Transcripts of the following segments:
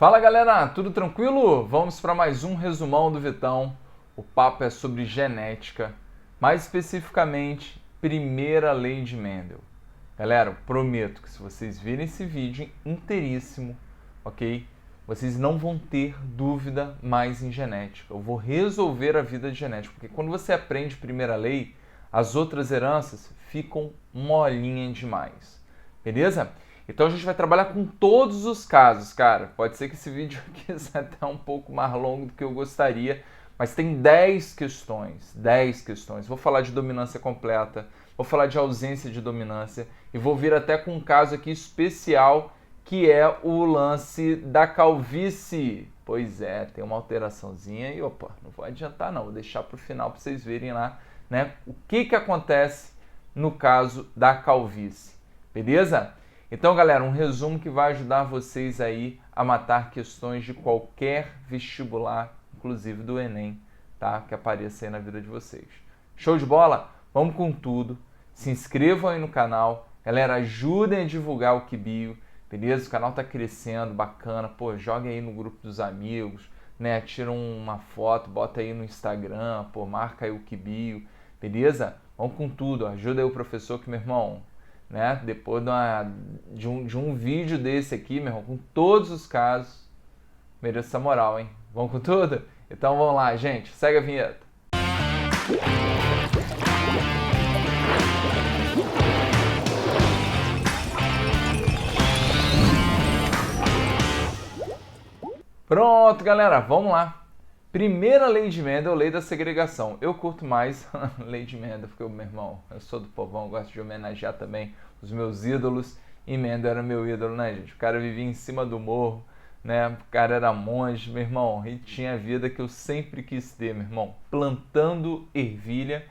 Fala galera, tudo tranquilo? Vamos para mais um resumão do Vitão. O papo é sobre genética, mais especificamente, primeira lei de Mendel. Galera, eu prometo que se vocês virem esse vídeo inteiríssimo, ok? Vocês não vão ter dúvida mais em genética. Eu vou resolver a vida de genética, porque quando você aprende primeira lei, as outras heranças ficam molinha demais. Beleza? Então a gente vai trabalhar com todos os casos, cara. Pode ser que esse vídeo aqui seja até um pouco mais longo do que eu gostaria, mas tem 10 questões, 10 questões. Vou falar de dominância completa, vou falar de ausência de dominância e vou vir até com um caso aqui especial, que é o lance da calvície. Pois é, tem uma alteraçãozinha e, opa, não vou adiantar não, vou deixar para o final para vocês verem lá, né, o que acontece no caso da calvície, beleza? Então, galera, um resumo que vai ajudar vocês aí a matar questões de qualquer vestibular, inclusive do Enem, tá? Que apareça aí na vida de vocês. Show de bola? Vamos com tudo. Se inscrevam aí no canal. Galera, ajudem a divulgar o QBio, beleza? O canal tá crescendo, bacana. Pô, joguem aí no grupo dos amigos, né? Tira uma foto, bota aí no Instagram, pô, marca aí o QBio, beleza? Vamos com tudo. Ajuda aí o professor que, meu irmão, né? Depois de um vídeo desse aqui, meu irmão, com todos os casos, mereço essa moral, hein? Vamos com tudo? Então vamos lá, gente. Segue a vinheta. Pronto, galera, vamos lá. Primeira lei de Mendel, lei da segregação. Eu curto mais a lei de Mendel, porque, meu irmão, eu sou do povão, gosto de homenagear também os meus ídolos. E Mendel era meu ídolo, né, gente? O cara vivia em cima do morro, né? O cara era monge, meu irmão, e tinha a vida que eu sempre quis ter, meu irmão. Plantando ervilha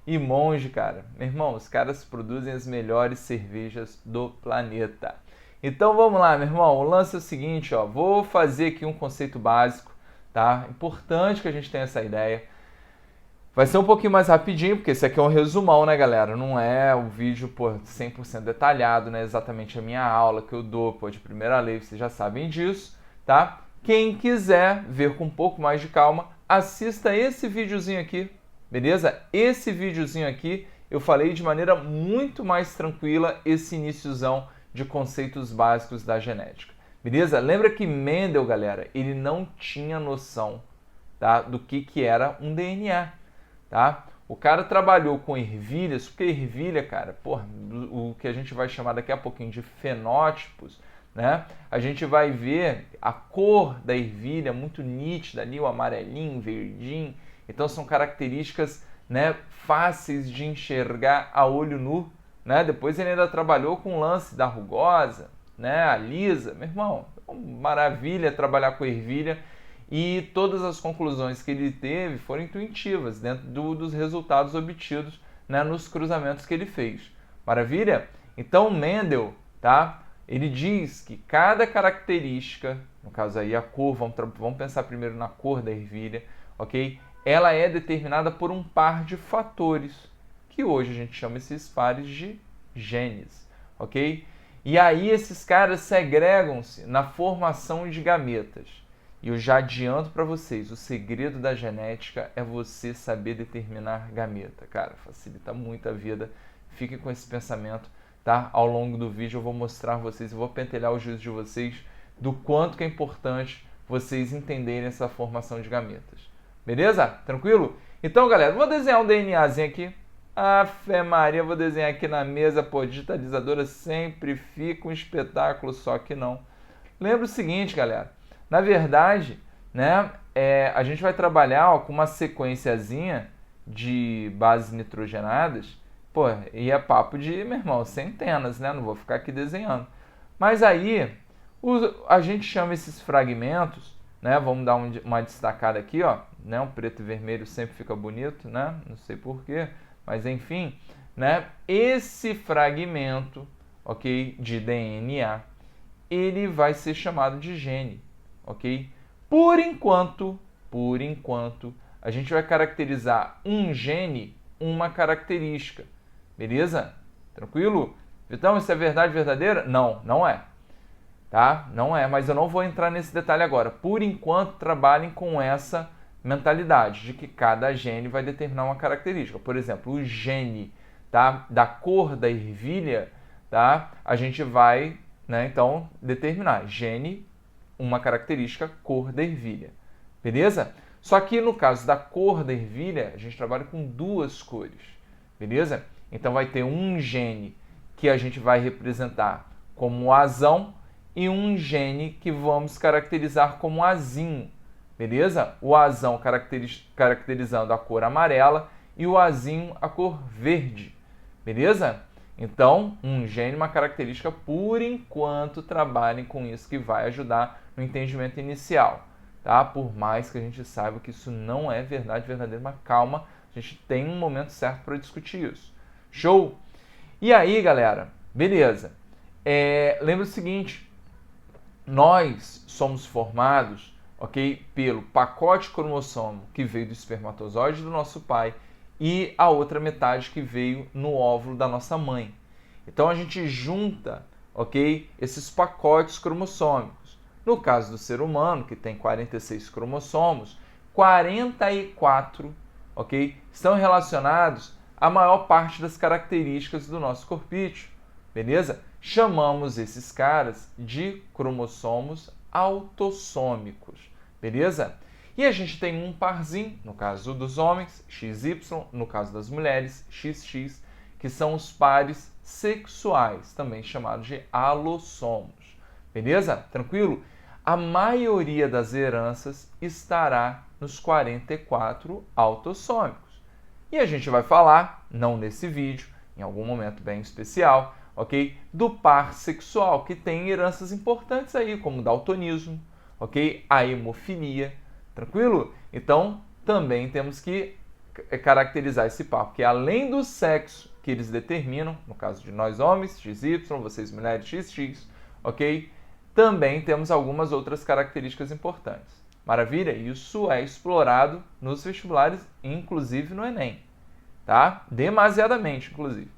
e monge, cara. Meu irmão, os caras produzem as melhores cervejas do planeta. Então vamos lá, meu irmão. O lance é o seguinte, ó. Vou fazer aqui um conceito básico, tá? Importante que a gente tenha essa ideia. Vai ser um pouquinho mais rapidinho, porque esse aqui é um resumão, né, galera? Não é o vídeo, pô, 100% detalhado, né? Exatamente a minha aula que eu dou, pô, de primeira lei, vocês já sabem disso, tá? Quem quiser ver com um pouco mais de calma, assista esse videozinho aqui, beleza? Esse videozinho aqui, eu falei de maneira muito mais tranquila esse iniciozão de conceitos básicos da genética, beleza? Lembra que Mendel, galera, ele não tinha noção, tá, do que era um DNA, tá? O cara trabalhou com ervilhas, porque ervilha, cara, porra, o que a gente vai chamar daqui a pouquinho de fenótipos, né? A gente vai ver a cor da ervilha muito nítida ali, o amarelinho, verdinho. Então são características, né, fáceis de enxergar a olho nu, né? Depois ele ainda trabalhou com o lance da rugosa, né, a lisa. Meu irmão, maravilha trabalhar com ervilha. E todas as conclusões que ele teve foram intuitivas dentro dos resultados obtidos, né, nos cruzamentos que ele fez. Maravilha? Então Mendel, tá? Ele diz que cada característica, no caso aí a cor, vamos pensar primeiro na cor da ervilha, ok? Ela é determinada por um par de fatores, que hoje a gente chama esses pares de genes, ok? E aí esses caras segregam-se na formação de gametas. E eu já adianto para vocês, o segredo da genética é você saber determinar gameta. Cara, facilita muito a vida. Fiquem com esse pensamento, tá? Ao longo do vídeo eu vou mostrar a vocês, eu vou pentelhar o juízo de vocês do quanto que é importante vocês entenderem essa formação de gametas. Beleza? Tranquilo? Então, galera, vou desenhar um DNAzinho aqui. Ave Maria, vou desenhar aqui na mesa. Pô, digitalizadora sempre fica um espetáculo, só que não. Lembra o seguinte, galera. Na verdade, né, a gente vai trabalhar, ó, com uma sequenciazinha de bases nitrogenadas, pô, e é papo de, meu irmão, centenas, né? Não vou ficar aqui desenhando. Mas aí, a gente chama esses fragmentos, né? Vamos dar uma destacada aqui, ó, né? Um preto e vermelho sempre fica bonito, né? Não sei porquê, mas enfim, né? Esse fragmento, ok, de DNA, ele vai ser chamado de gene. Ok? Por enquanto, a gente vai caracterizar um gene, uma característica. Beleza? Tranquilo? Então, isso é verdade verdadeira? Não, não é. tá? Não é, mas eu não vou entrar nesse detalhe agora. Por enquanto, trabalhem com essa mentalidade de que cada gene vai determinar uma característica. Por exemplo, o gene, tá, da cor da ervilha, tá? A gente vai, né, então determinar gene, uma característica, cor da ervilha. Beleza? Só que no caso da cor da ervilha, a gente trabalha com duas cores. Beleza? Então vai ter um gene que a gente vai representar como azão e um gene que vamos caracterizar como azinho. Beleza? O azão caracterizando a cor amarela e o azinho a cor verde. Beleza? Então, um gene, uma característica, por enquanto, trabalhem com isso que vai ajudar no entendimento inicial. Tá? Por mais que a gente saiba que isso não é verdade verdadeira, mas calma, a gente tem um momento certo para discutir isso. Show? E aí, galera, beleza. Lembra o seguinte, nós somos formados, ok, pelo pacote cromossomo que veio do espermatozoide do nosso pai e a outra metade que veio no óvulo da nossa mãe. Então a gente junta, ok, esses pacotes cromossômicos. No caso do ser humano, que tem 46 cromossomos, 44, ok, estão relacionados à maior parte das características do nosso corpício, beleza? Chamamos esses caras de cromossomos autossômicos, beleza? E a gente tem um parzinho, no caso dos homens, XY, no caso das mulheres, XX, que são os pares sexuais, também chamados de alossomos, beleza? Tranquilo? A maioria das heranças estará nos 44 autossômicos. E a gente vai falar, não nesse vídeo, em algum momento bem especial, ok? Do par sexual, que tem heranças importantes aí, como o daltonismo, ok? A hemofilia, tranquilo? Então, também temos que caracterizar esse par, porque além do sexo que eles determinam, no caso de nós homens, XY, vocês mulheres, XX, ok? Também temos algumas outras características importantes. Maravilha? Isso é explorado nos vestibulares, inclusive no Enem, tá? Demasiadamente, inclusive.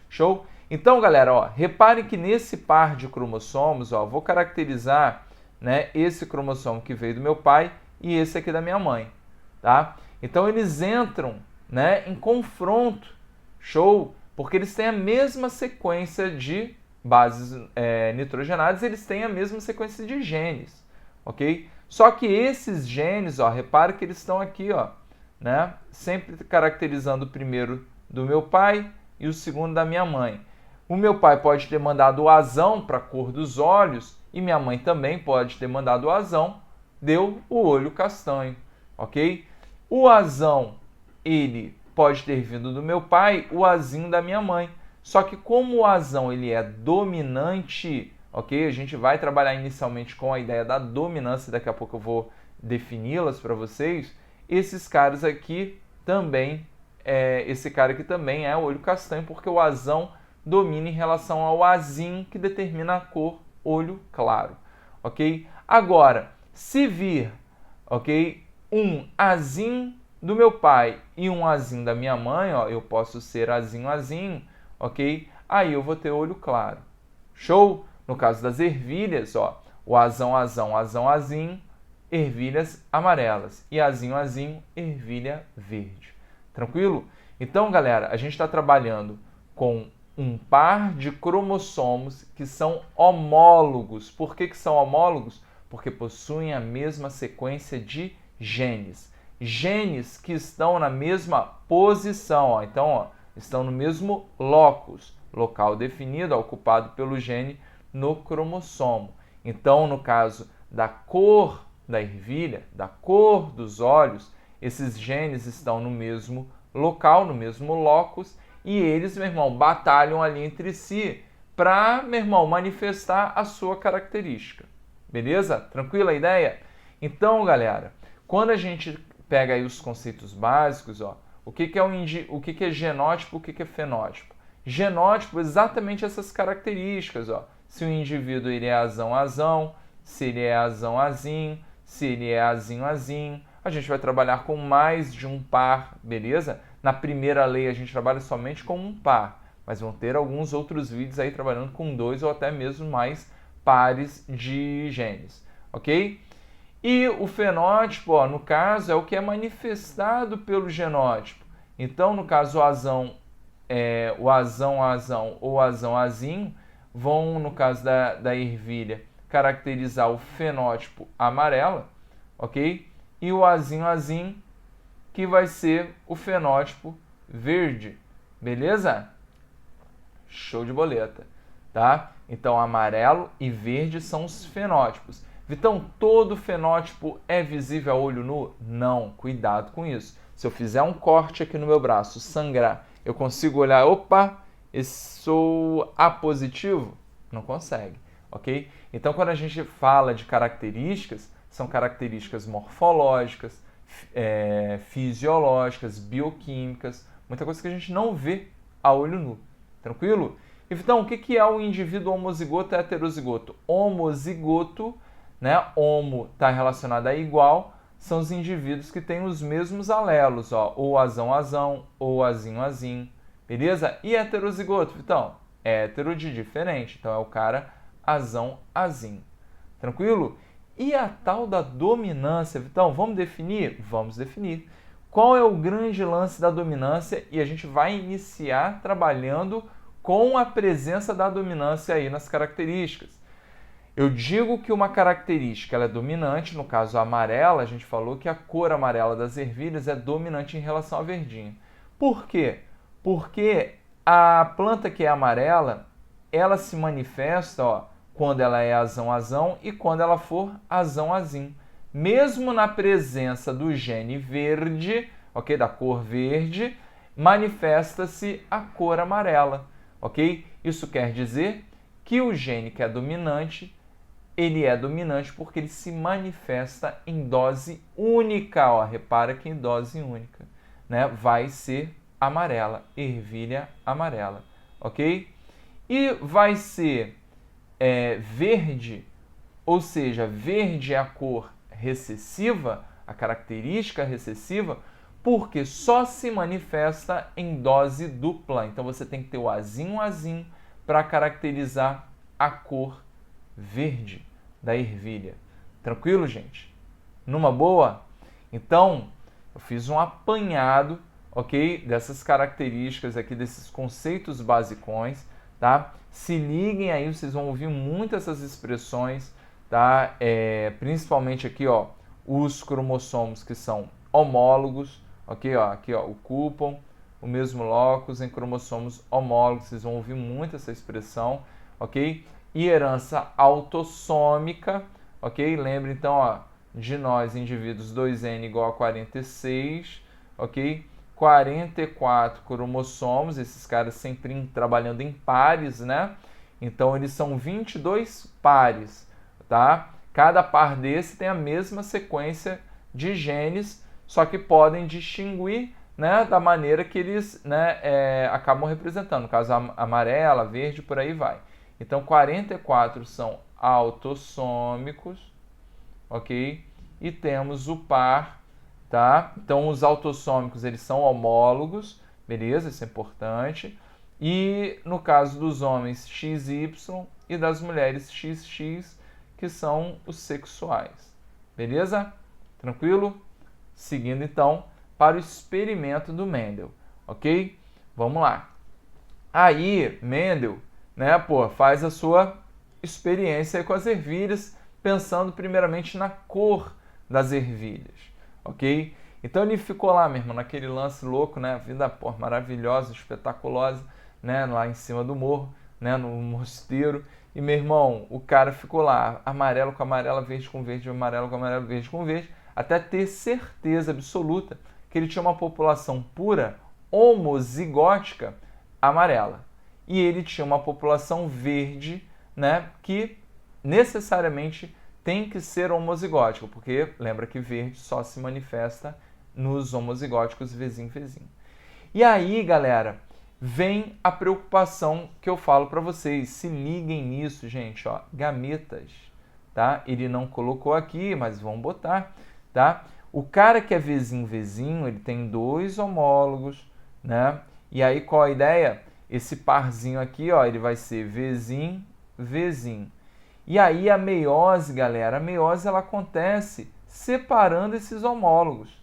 Show? Então, galera, ó, reparem que nesse par de cromossomos, ó, vou caracterizar, né, esse cromossomo que veio do meu pai e esse aqui da minha mãe, tá? Então, eles entram, né, em confronto, show? Porque eles têm a mesma sequência de bases nitrogenadas, eles têm a mesma sequência de genes, ok? Só que esses genes, ó, repare que eles estão aqui, ó, né, sempre caracterizando o primeiro do meu pai e o segundo da minha mãe. O meu pai pode ter mandado o azão para a cor dos olhos e minha mãe também pode ter mandado o azão, deu o olho castanho, ok? O azão, ele pode ter vindo do meu pai, o azinho da minha mãe. Só que como o azão ele é dominante, ok? A gente vai trabalhar inicialmente com a ideia da dominância, daqui a pouco eu vou defini-las para vocês. Esses caras aqui também, esse cara aqui também é o olho castanho, porque o azão domina em relação ao azinho, que determina a cor olho claro, ok? Agora, se vir, ok, um azinho do meu pai e um azinho da minha mãe, ó, eu posso ser azinho, ok? Aí eu vou ter olho claro. Show? No caso das ervilhas, ó, o azinho, ervilhas amarelas. E azinho, ervilha verde. Tranquilo? Então, galera, a gente está trabalhando com um par de cromossomos que são homólogos. Por que são homólogos? Porque possuem a mesma sequência de genes. Genes que estão na mesma posição, ó. Então, ó, estão no mesmo locus, local definido, ocupado pelo gene no cromossomo. Então, no caso da cor da ervilha, da cor dos olhos, esses genes estão no mesmo local, no mesmo locus, e eles, meu irmão, batalham ali entre si para, meu irmão, manifestar a sua característica. Beleza? Tranquila a ideia? Então, galera, quando a gente pega aí os conceitos básicos, ó, o que é genótipo, o que é fenótipo? Genótipo, exatamente essas características, ó. Se o indivíduo ele é azão, se ele é azinho, se ele é azinho. A gente vai trabalhar com mais de um par, beleza? Na primeira lei a gente trabalha somente com um par, mas vão ter alguns outros vídeos aí trabalhando com 2 ou até mesmo mais pares de genes, ok? E o fenótipo, ó, no caso, é o que é manifestado pelo genótipo. Então, no caso, o azão, azão ou azão azinho vão, no caso da ervilha, caracterizar o fenótipo amarela, ok? E o azinho azinho, que vai ser o fenótipo verde, beleza? Show de boleta, tá? Então, amarelo e verde são os fenótipos. Vitão, todo fenótipo é visível a olho nu? Não, cuidado com isso. Se eu fizer um corte aqui no meu braço, sangrar, eu consigo olhar, opa, sou A positivo? Não consegue, ok? Então, quando a gente fala de características, são características morfológicas, fisiológicas, bioquímicas, muita coisa que a gente não vê a olho nu. Tranquilo? Então, o que é o indivíduo homozigoto e heterozigoto? Homozigoto, né? Homo está relacionado a igual, são os indivíduos que têm os mesmos alelos, ó, ou azão, ou azinho. Beleza? E heterozigoto, Vitão? Hétero de diferente, então é o cara azão. Tranquilo? E a tal da dominância, Vitão, vamos definir? Vamos definir. Qual é o grande lance da dominância? E a gente vai iniciar trabalhando com a presença da dominância aí nas características. Eu digo que uma característica ela é dominante, no caso a amarela, a gente falou que a cor amarela das ervilhas é dominante em relação à verdinha. Por quê? Porque a planta que é amarela, ela se manifesta, ó, quando ela é azão e quando ela for azinho. Mesmo na presença do gene verde, ok, da cor verde, manifesta-se a cor amarela, ok? Isso quer dizer que o gene que é dominante, ele é dominante porque ele se manifesta em dose única, ó, repara que em dose única, né? Vai ser amarela, ervilha amarela, ok? E vai ser verde, ou seja, verde é a cor recessiva, a característica recessiva, porque só se manifesta em dose dupla. Então você tem que ter o azinho para caracterizar a cor verde da ervilha. Tranquilo, gente? Numa boa? Então, eu fiz um apanhado, ok? Dessas características aqui, desses conceitos basicões, tá? Se liguem aí, vocês vão ouvir muito essas expressões, tá? Principalmente aqui, ó, os cromossomos que são homólogos, ok? Ó, aqui, ó, ocupam o mesmo locus em cromossomos homólogos, vocês vão ouvir muito essa expressão, ok? E herança autossômica, ok? Lembre então, ó, de nós, indivíduos, 2N igual a 46, ok? 44 cromossomos, esses caras sempre trabalhando em pares, né? Então, eles são 22 pares, tá? Cada par desse tem a mesma sequência de genes, só que podem distinguir, né, da maneira que eles, né, acabam representando. No caso, amarela, verde, por aí vai. Então, 44 são autossômicos, ok? E temos o par, tá? Então, os autossômicos, eles são homólogos, beleza? Isso é importante. E, no caso dos homens, XY e das mulheres, XX, que são os sexuais. Beleza? Tranquilo? Seguindo, então, para o experimento do Mendel, ok? Vamos lá. Aí, Mendel, né, faz a sua experiência com as ervilhas, pensando primeiramente na cor das ervilhas, ok? Então ele ficou lá, meu irmão, naquele lance louco, né, vida maravilhosa, espetaculosa, né, lá em cima do morro, né, no mosteiro, e meu irmão, o cara ficou lá, amarelo com amarelo, verde com verde, amarelo com amarelo, verde com verde, até ter certeza absoluta que ele tinha uma população pura, homozigótica, amarela. E ele tinha uma população verde, né, que necessariamente tem que ser homozigótico, porque lembra que verde só se manifesta nos homozigóticos vezinho. E aí, galera, vem a preocupação que eu falo para vocês. Se liguem nisso, gente, ó, gametas, tá? Ele não colocou aqui, mas vamos botar, tá? O cara que é vezinho, ele tem 2 homólogos, né? E aí qual a ideia? Esse parzinho aqui, ó, ele vai ser vezinho. E aí a meiose, galera, a meiose ela acontece separando esses homólogos.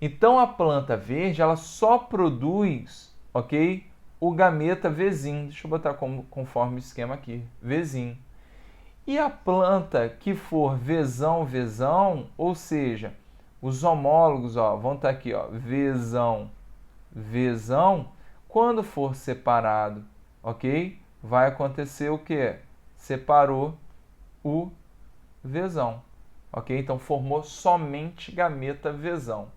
Então a planta verde ela só produz, ok, o gameta Vzinho. Deixa eu botar conforme o esquema aqui, Vzinho. E a planta que for Vzão, Vzão, ou seja, os homólogos, ó, vão estar aqui, ó, Vzão, Vzão, quando for separado, ok? Vai acontecer o quê? Separou o Vzão, ok? Então formou somente gameta Vzão.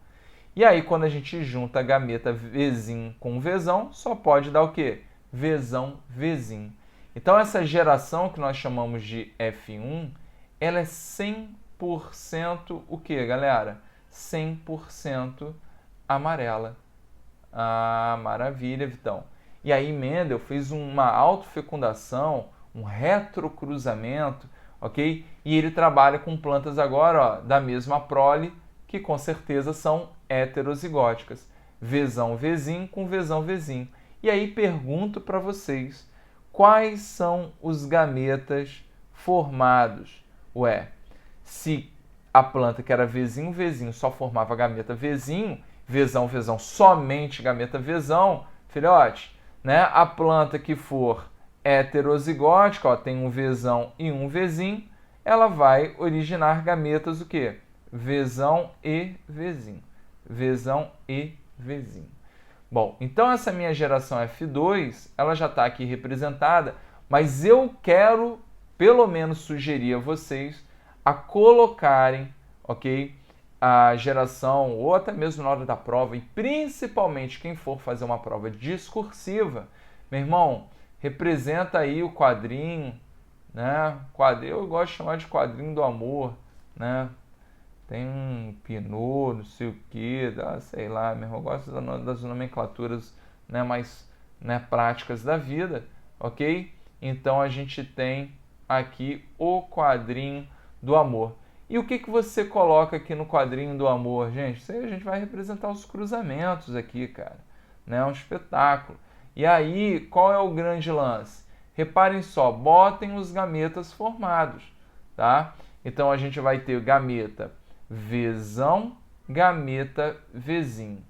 E aí quando a gente junta gameta Vzinho com Vzão, só pode dar o quê? Vzão, Vzinho. Então essa geração que nós chamamos de F1, ela é 100% o que, galera? 100% amarela. Ah, maravilha, Vitão. E aí Mendel fez uma autofecundação, um retrocruzamento, ok? E ele trabalha com plantas agora, ó, da mesma prole, que com certeza são heterozigóticas. Vzão, Vzinho com Vzão, Vzinho. E aí pergunto para vocês, quais são os gametas formados? Ué, se a planta que era Vzinho, Vzinho só formava gameta Vzinho, Vzão, Vzão, somente gameta Vzão, filhote, né? A planta que for heterozigótica, ó, tem um Vzão e um Vzinho, ela vai originar gametas o quê? Vzão e Vzinho. Vzão e Vzinho. Bom, então essa minha geração F2, ela já está aqui representada, mas eu quero, pelo menos, sugerir a vocês a colocarem, ok, a geração, ou até mesmo na hora da prova, e principalmente quem for fazer uma prova discursiva, meu irmão, representa aí o quadrinho, né? Eu gosto de chamar de quadrinho do amor, né? Tem um Pinot, não sei o que, sei lá, meu irmão, eu gosto das nomenclaturas, né, mais, né, práticas da vida, ok? Então a gente tem aqui o quadrinho do amor. E o que você coloca aqui no quadrinho do amor, gente? Isso aí a gente vai representar os cruzamentos aqui, cara, né? É um espetáculo. E aí, qual é o grande lance? Reparem só, botem os gametas formados, tá? Então a gente vai ter gameta Vzão, gameta Vzinho.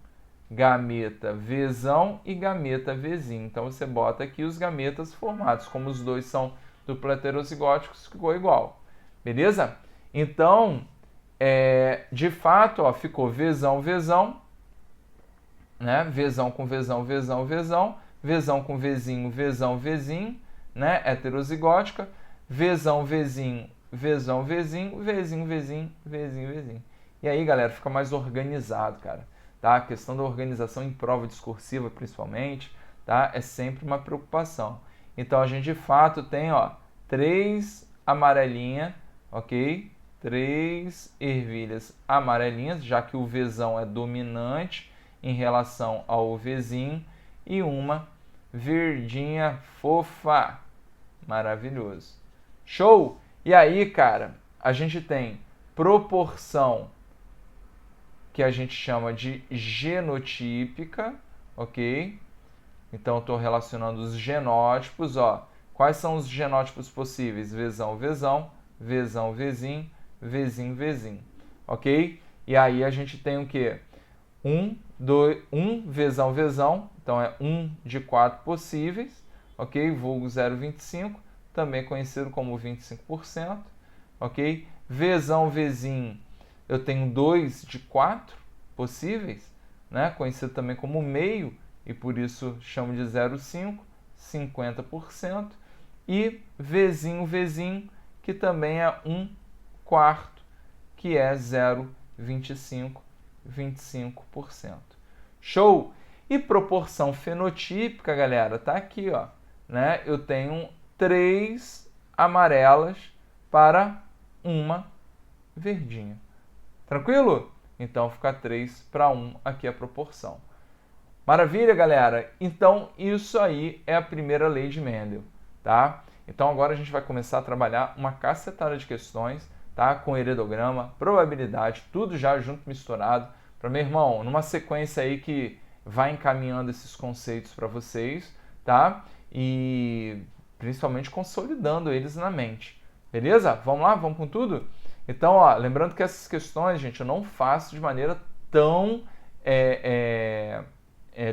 Gameta Vzão e gameta Vzinho. Então você bota aqui os gametas formados. Como os dois são duplo heterozigóticos, ficou igual. Beleza? Então, de fato, ó, ficou Vzão, Vzão, né? Vzão com Vzão, Vzão, Vzão. Vzão com Vzinho, Vzão, Vzinho, né? Heterozigótica. Vzão, Vzinho, Vzão, Vzinho, Vzinho, Vzinho, Vzinho, Vzinho. E aí, galera, fica mais organizado, cara. Tá? A questão da organização em prova discursiva, principalmente, tá? É sempre uma preocupação. Então, a gente, de fato, tem, ó, 3 amarelinhas, ok? 3 ervilhas amarelinhas, já que o Vzão é dominante em relação ao Vzinho, e uma verdinha fofa. Maravilhoso. Show! E aí, cara, a gente tem proporção que a gente chama de genotípica, ok? Então, estou relacionando os genótipos, ó. Quais são os genótipos possíveis? Vzão, Vzão, Vzão, Vzinho, Vzinho, Vzinho, ok? E aí a gente tem o quê? 1 Vzão, Vzão, então é 1 de 4 possíveis, ok? Vulgo 0,25, também conhecido como 25%, ok? Vzão, Vzinho, eu tenho 2 de 4 possíveis, né? Conhecido também como meio, e por isso chamo de 0,5, 50%. E Vzinho, Vzinho, que também é 1 quarto, que é 0,25, 25%. Show? E proporção fenotípica, galera, tá aqui, ó, né? Eu tenho 3 amarelas para uma verdinha. Tranquilo? Então fica 3 para 1 aqui a proporção. Maravilha, galera? Então isso aí é a primeira lei de Mendel, tá? Então agora a gente vai começar a trabalhar uma cacetada de questões, tá? Com heredograma, probabilidade, tudo já junto misturado, para meu irmão, numa sequência aí que vai encaminhando esses conceitos para vocês, tá? E principalmente consolidando eles na mente. Beleza? Vamos lá? Vamos com tudo? Então, ó, lembrando que essas questões, gente, eu não faço de maneira tão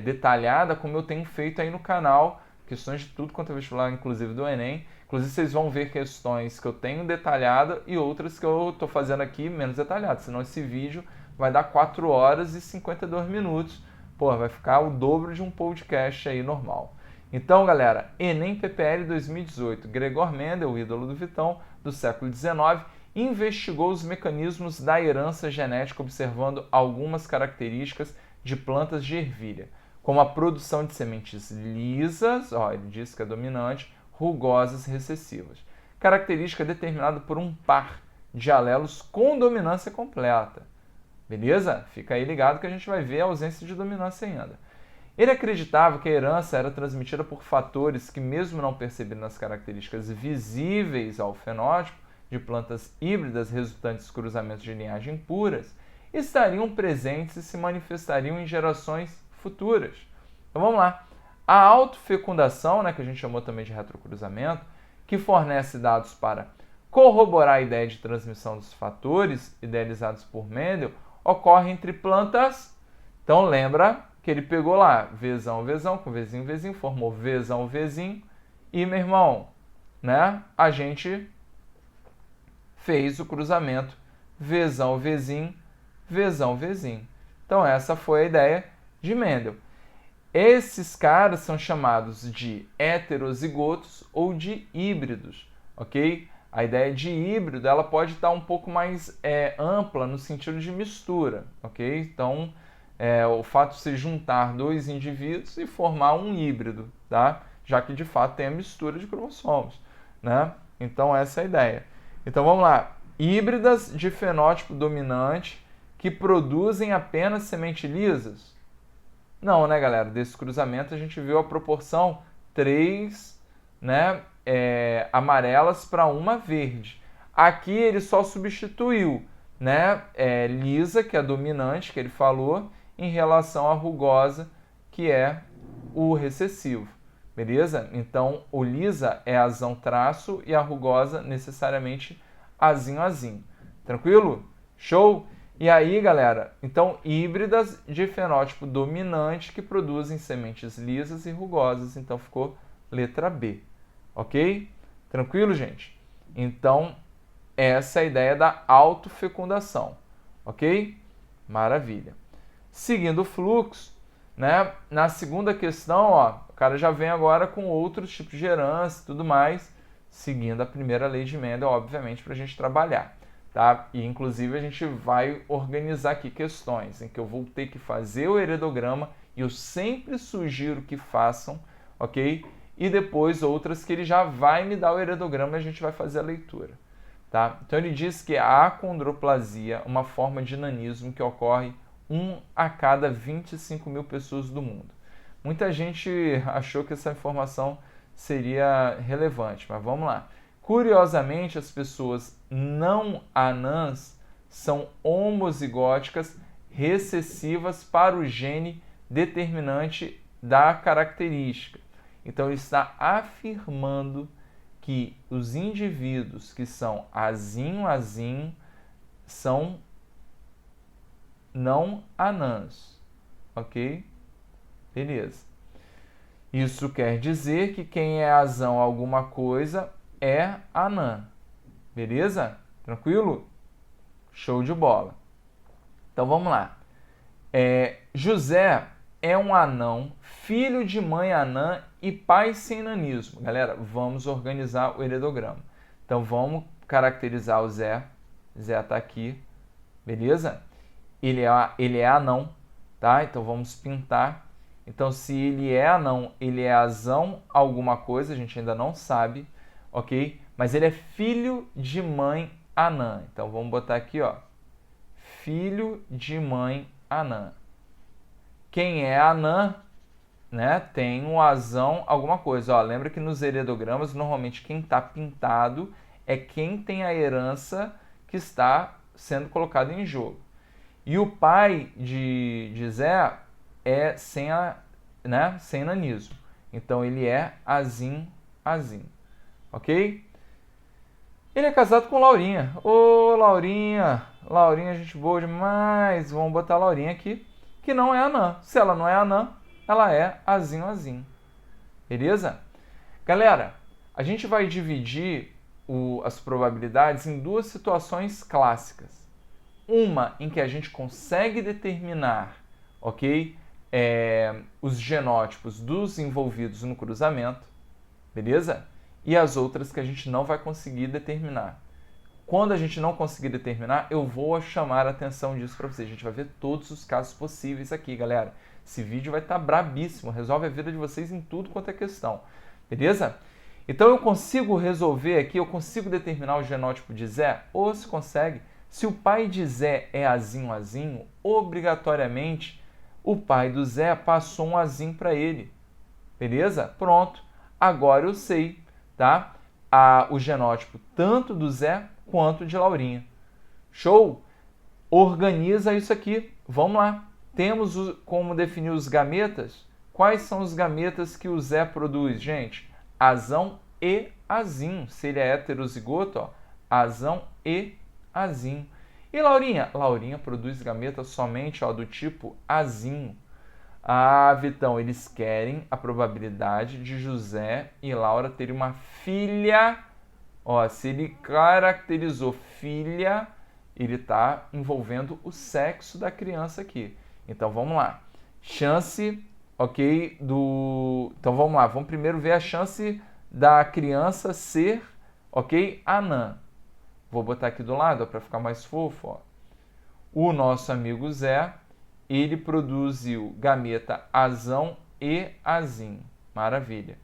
detalhada como eu tenho feito aí no canal, questões de tudo quanto é vestibular, inclusive do Enem. Inclusive, vocês vão ver questões que eu tenho detalhada e outras que eu estou fazendo aqui menos detalhadas, senão esse vídeo vai dar 4 horas e 52 minutos. Pô, vai ficar o dobro de um podcast aí normal. Então, galera, Enem PPL 2018, Gregor Mendel, o ídolo do Vitão, do século XIX, investigou os mecanismos da herança genética observando algumas características de plantas de ervilha, como a produção de sementes lisas, ó, ele diz que é dominante, rugosas recessivas. Característica determinada por um par de alelos com dominância completa. Beleza? Fica aí ligado que a gente vai ver a ausência de dominância ainda. Ele acreditava que a herança era transmitida por fatores que, mesmo não percebidos nas características visíveis ao fenótipo de plantas híbridas resultantes de cruzamentos de linhagem puras, estariam presentes e se manifestariam em gerações futuras. Então vamos lá. A autofecundação, né, que a gente chamou também de retrocruzamento, que fornece dados para corroborar a ideia de transmissão dos fatores idealizados por Mendel, ocorre entre plantas. Então lembra que ele pegou lá Vzão, Vzão, com Vzinho, Vzinho, formou Vzão, Vzinho, e, meu irmão, né, a gente fez o cruzamento Vzão, Vzinho, Vzão, Vzinho. Então essa foi a ideia de Mendel. Esses caras são chamados de heterozigotos ou de híbridos, ok? A ideia de híbrido ela pode estar um pouco mais ampla no sentido de mistura, ok? Então, o fato de se juntar dois indivíduos e formar um híbrido, tá? Já que de fato tem a mistura de cromossomos, né? Então essa é a ideia. Então vamos lá. Híbridas de fenótipo dominante que produzem apenas sementes lisas? Não, né, galera? Desse cruzamento a gente viu a proporção 3, né, amarelas para uma verde. Aqui ele só substituiu, né, lisa, que é a dominante, que ele falou, em relação à rugosa, que é o recessivo. Beleza? Então, o lisa é azão traço e a rugosa necessariamente azinho azinho. Tranquilo? Show? E aí, galera, então híbridas de fenótipo dominante que produzem sementes lisas e rugosas. Então ficou letra B. Ok? Tranquilo, gente? Então, essa é a ideia da autofecundação. Ok? Maravilha. Seguindo o fluxo, né? Na segunda questão, ó, o cara já vem agora com outros tipos de herança e tudo mais, seguindo a primeira lei de Mendel, obviamente, para a gente trabalhar. Tá? E inclusive a gente vai organizar aqui questões em que eu vou ter que fazer o heredograma e eu sempre sugiro que façam, ok? E depois outras que ele já vai me dar o heredograma e a gente vai fazer a leitura. Tá? Então ele diz que a acondroplasia é uma forma de nanismo que ocorre 1 a cada 25 mil pessoas do mundo. Muita gente achou que essa informação seria relevante, mas vamos lá. Curiosamente, as pessoas não anãs são homozigóticas recessivas para o gene determinante da característica. Então, ele está afirmando que os indivíduos que são azinho-azinho são não anãs, ok? Beleza. Isso quer dizer que quem é azão alguma coisa é anã. Beleza? Tranquilo? Show de bola. Então vamos lá. José é um anão, filho de mãe anã e pai sem nanismo. Galera, vamos organizar o heredograma. Então vamos caracterizar o Zé. Zé está aqui. Beleza? Ele é anão, tá? Então vamos pintar. Então, se ele é anão, ele é azão alguma coisa, a gente ainda não sabe, ok? Mas ele é filho de mãe anã. Então, vamos botar aqui, ó, filho de mãe anã. Quem é anã, né, tem um azão alguma coisa. Ó, lembra que nos heredogramas, normalmente quem está pintado é quem tem a herança que está sendo colocada em jogo. E o pai de Zé é sem nanismo. Então, ele é azim. ok? Ele é casado com Laurinha. Ô, Laurinha, Laurinha, gente boa demais. Vamos botar a Laurinha aqui, que não é anã. Se ela não é anã, ela é azinho, azinho. Beleza? Galera, a gente vai dividir as probabilidades em duas situações clássicas. Uma em que a gente consegue determinar, ok, os genótipos dos envolvidos no cruzamento, beleza? E as outras que a gente não vai conseguir determinar. Quando a gente não conseguir determinar, eu vou chamar a atenção disso para vocês. A gente vai ver todos os casos possíveis aqui, galera. Esse vídeo vai estar brabíssimo, resolve a vida de vocês em tudo quanto é questão, beleza? Então eu consigo resolver aqui, eu consigo determinar o genótipo de Zé? Ou se consegue, se o pai de Zé é azinho, azinho, obrigatoriamente o pai do Zé passou um azinho para ele, beleza? Pronto, agora eu sei, tá? O genótipo tanto do Zé quanto de Laurinha. Show? Organiza isso aqui, vamos lá. Temos como definir os gametas? Quais são os gametas que o Zé produz, gente? Azão e azinho. Se ele é heterozigoto, ó, azão e azinho. E Laurinha? Laurinha produz gametas somente, ó, do tipo azinho. Ah, Vitão, eles querem a probabilidade de José e Laura terem uma filha. Ó, se ele caracterizou filha, ele está envolvendo o sexo da criança aqui. Então, vamos lá. Chance, ok, Então, vamos lá. Vamos primeiro ver a chance da criança ser, ok, anã. Vou botar aqui do lado para ficar mais fofo, ó. O nosso amigo Zé, ele produziu gameta azão e azinho. Maravilha.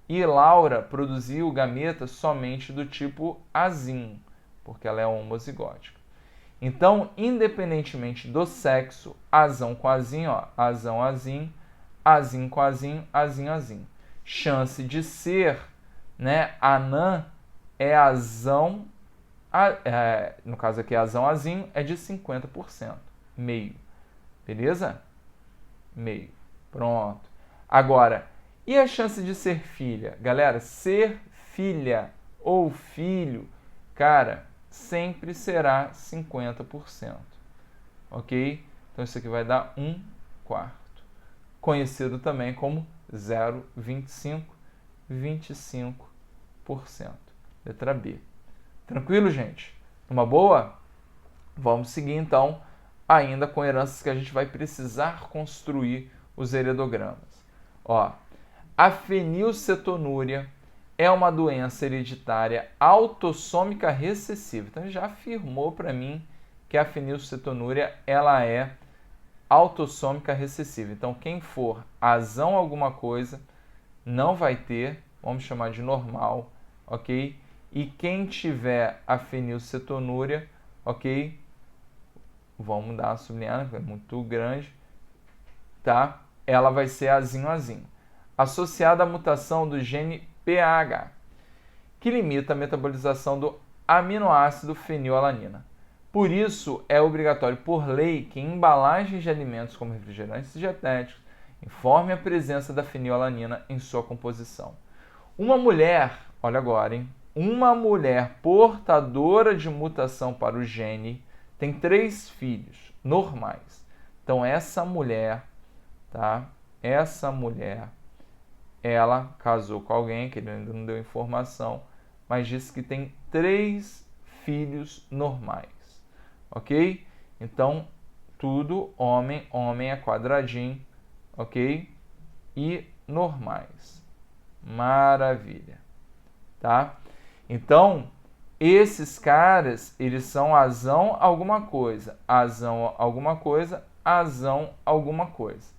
E Laura produziu gameta somente do tipo azinho, porque ela é homozigótica. Então, independentemente do sexo, azão com azinho, ó, azão, azinho, azinho com azinho, azinho, azinho. Chance de ser, né, anã é azão, no caso aqui azão, azinho, é de 50%, meio. Beleza? Meio. Pronto. Agora, e a chance de ser filha? Galera, ser filha ou filho, cara, sempre será 50%. Ok? Então isso aqui vai dar 1/4. Conhecido também como 0,25, 25%. Letra B. Tranquilo, gente? Uma boa? Vamos seguir então, ainda com heranças que a gente vai precisar construir os heredogramas. Ó, a fenilcetonúria é uma doença hereditária autossômica recessiva. Então, já afirmou para mim que a fenilcetonúria ela é autossômica recessiva. Então, quem for azão alguma coisa, não vai ter, vamos chamar de normal, ok? E quem tiver a fenilcetonúria, ok? Vamos dar uma sublinhada, porque é muito grande, tá? Ela vai ser azinho, azinho. Associada à mutação do gene PAH, que limita a metabolização do aminoácido fenilalanina. Por isso, é obrigatório por lei que em embalagens de alimentos como refrigerantes e dietéticos informe a presença da fenilalanina em sua composição. Uma mulher, olha agora, hein? Uma mulher portadora de mutação para o gene tem 3 filhos normais. Então, essa mulher, tá? Essa mulher, ela casou com alguém, que ele ainda não deu informação, mas disse que tem 3 filhos normais, ok? Então, tudo homem, homem é quadradinho, ok? E normais. Maravilha, tá? Então, esses caras, eles são azão alguma coisa, azão alguma coisa, azão alguma coisa,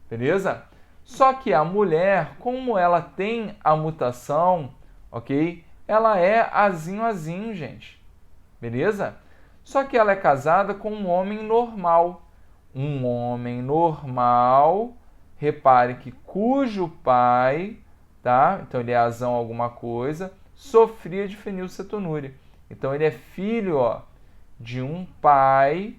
beleza? Só que a mulher, como ela tem a mutação, ok? Ela é azinho, azinho, gente. Beleza? Só que ela é casada com um homem normal. Um homem normal, repare que cujo pai, tá? Então ele é azão alguma coisa, sofria de fenilcetonúria. Então ele é filho, ó, de um pai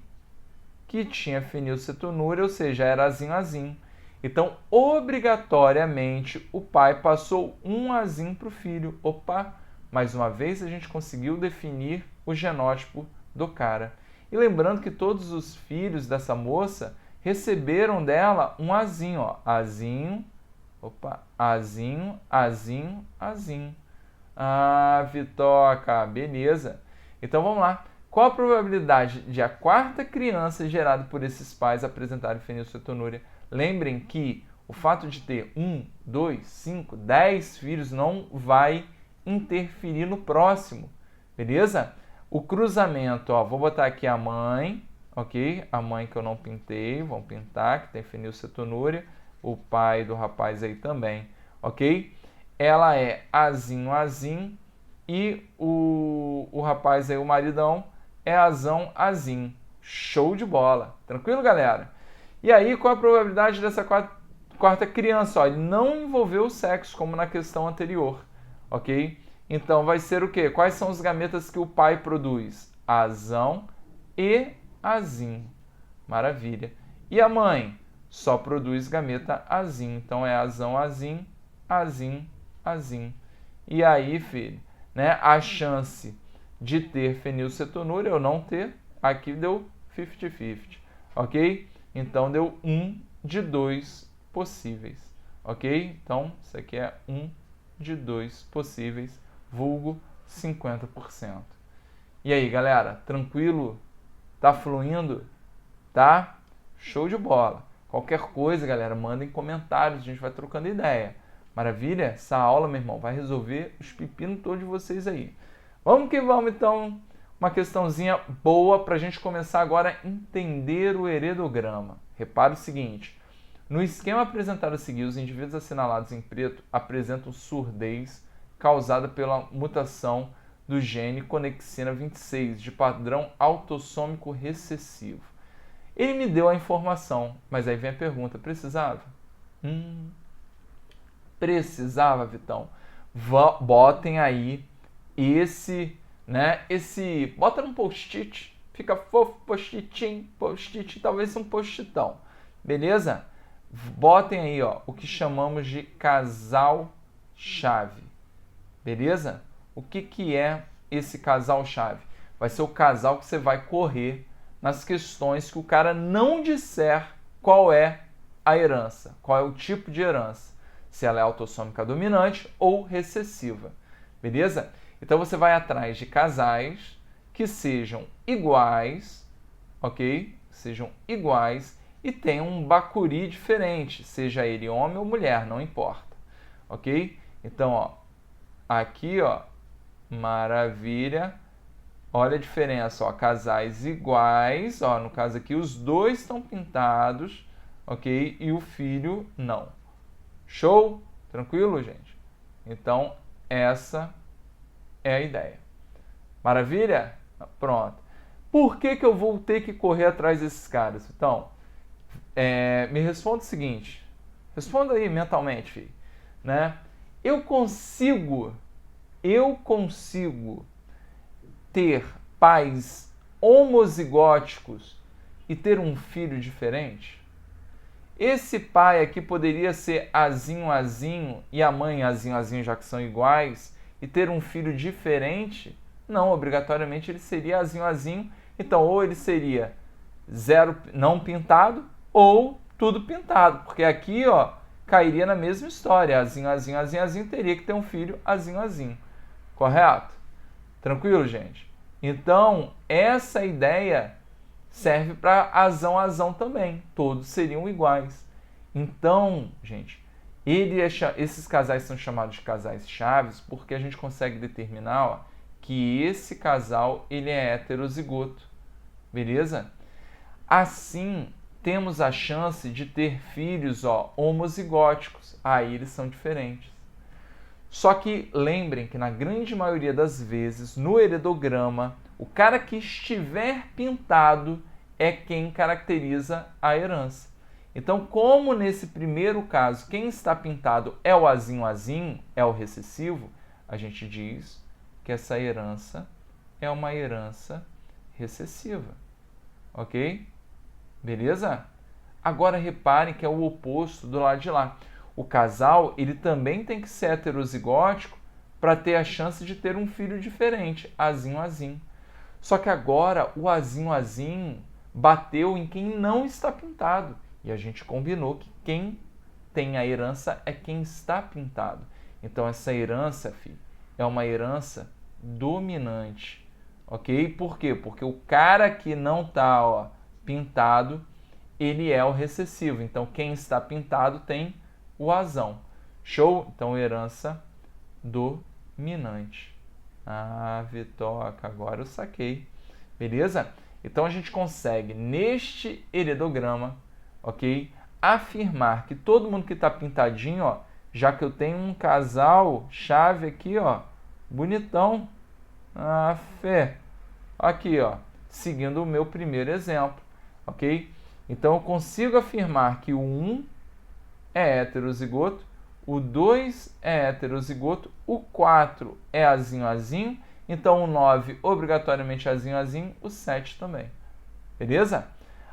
que tinha fenilcetonúria, ou seja, era azinho, azinho. Então, obrigatoriamente, o pai passou um azinho para o filho. Opa, Mais uma vez, a gente conseguiu definir o genótipo do cara. E lembrando que todos os filhos dessa moça receberam dela um azinho, ó. Azinho, opa, azinho, azinho, azinho. Ah, Vitoca, beleza. Então vamos lá. Qual a probabilidade de a quarta criança gerada por esses pais apresentarem fenilcetonúria? Lembrem que o fato de ter 1, 2, 5, 10 filhos não vai interferir no próximo, beleza? O cruzamento, ó, vou botar aqui a mãe, ok? A mãe que eu não pintei, vamos pintar, que tem fenilcetonúria. O pai do rapaz aí também, ok? Ela é azinho, azinho, e o rapaz aí, o maridão, é azão, azinho. Show de bola. Tranquilo, galera? E aí, qual a probabilidade dessa quarta criança? Ó, ele não envolveu o sexo, como na questão anterior, ok? Então, vai ser o quê? Quais são os gametas que o pai produz? Azão e azinho. Maravilha. E a mãe? Só produz gameta azinho. Então, é azão, azinho, azinho, azinho. E aí, filho, né, a chance de ter fenilcetonúria ou não ter, aqui deu 50-50, ok? Então, deu 1 de 2 possíveis, ok? Então, isso aqui é 1 de 2 possíveis, vulgo 50%. E aí, galera, tranquilo? Tá fluindo? Tá? Show de bola. Qualquer coisa, galera, mandem comentários, a gente vai trocando ideia. Maravilha? Essa aula, meu irmão, vai resolver os pepinos todos de vocês aí. Vamos que vamos, então. Uma questãozinha boa para a gente começar agora a entender o heredograma. Repara o seguinte. No esquema apresentado a seguir, os indivíduos assinalados em preto apresentam surdez causada pela mutação do gene conexina 26, de padrão autossômico recessivo. Ele me deu a informação, mas aí vem a pergunta, precisava? Precisava, Vitão? Botem aí bota num post-it, fica fofo, post-it, talvez um post-itão, beleza? Botem aí, ó, o que chamamos de casal-chave, beleza? O que é esse casal-chave? Vai ser o casal que você vai correr nas questões que o cara não disser qual é a herança, qual é o tipo de herança, se ela é autossômica dominante ou recessiva, beleza? Então você vai atrás de casais que sejam iguais, ok? Sejam iguais e tenham um bacuri diferente, seja ele homem ou mulher, não importa, ok? Então, ó, aqui, ó, maravilha. Olha a diferença, ó, casais iguais, ó, no caso aqui os dois estão pintados, ok? E o filho não. Show? Tranquilo, gente? Então, essa é a ideia. Maravilha? Pronto. Por que eu vou ter que correr atrás desses caras? Então, me responda o seguinte. Responda aí mentalmente, filho. Né? Eu consigo ter pais homozigóticos e ter um filho diferente? Esse pai aqui poderia ser azinho, azinho e a mãe azinho, azinho, já que são iguais, e ter um filho diferente? Não, obrigatoriamente ele seria azinho, azinho. Então, ou ele seria zero não pintado ou tudo pintado, porque aqui, ó, cairia na mesma história. Azinho, azinho, azinho, azinho, teria que ter um filho azinho, azinho. Correto? Tranquilo, gente? Então, essa ideia serve para azão, azão também. Todos seriam iguais. Então, gente, esses casais são chamados de casais chaves porque a gente consegue determinar, ó, que esse casal ele é heterozigoto. Beleza? Assim, temos a chance de ter filhos, ó, homozigóticos. Aí eles são diferentes. Só que lembrem que na grande maioria das vezes, no heredograma, o cara que estiver pintado é quem caracteriza a herança. Então, como nesse primeiro caso, quem está pintado é o azinho, azinho, é o recessivo, a gente diz que essa herança é uma herança recessiva. Ok? Beleza? Agora reparem que é o oposto do lado de lá. O casal, ele também tem que ser heterozigótico, para ter a chance de ter um filho diferente, azinho, azinho. Só que agora o azinho, azinho bateu em quem não está pintado. E a gente combinou que quem tem a herança é quem está pintado. Então essa herança, filho, é uma herança dominante, ok? Por quê? Porque o cara que não está pintado, ele é o recessivo. Então quem está pintado tem o azão. Show? Então herança dominante. Ah, Vitoca, agora eu saquei. Beleza? Então a gente consegue, neste heredograma, ok, afirmar que todo mundo que está pintadinho, ó, já que eu tenho um casal chave aqui, ó, bonitão, fé, aqui, ó, seguindo o meu primeiro exemplo, ok? Então eu consigo afirmar que o 1 é heterozigoto, o 2 é heterozigoto, o 4 é azinho, azinho, então o 9 obrigatoriamente azinho, azinho, o 7 também. Beleza?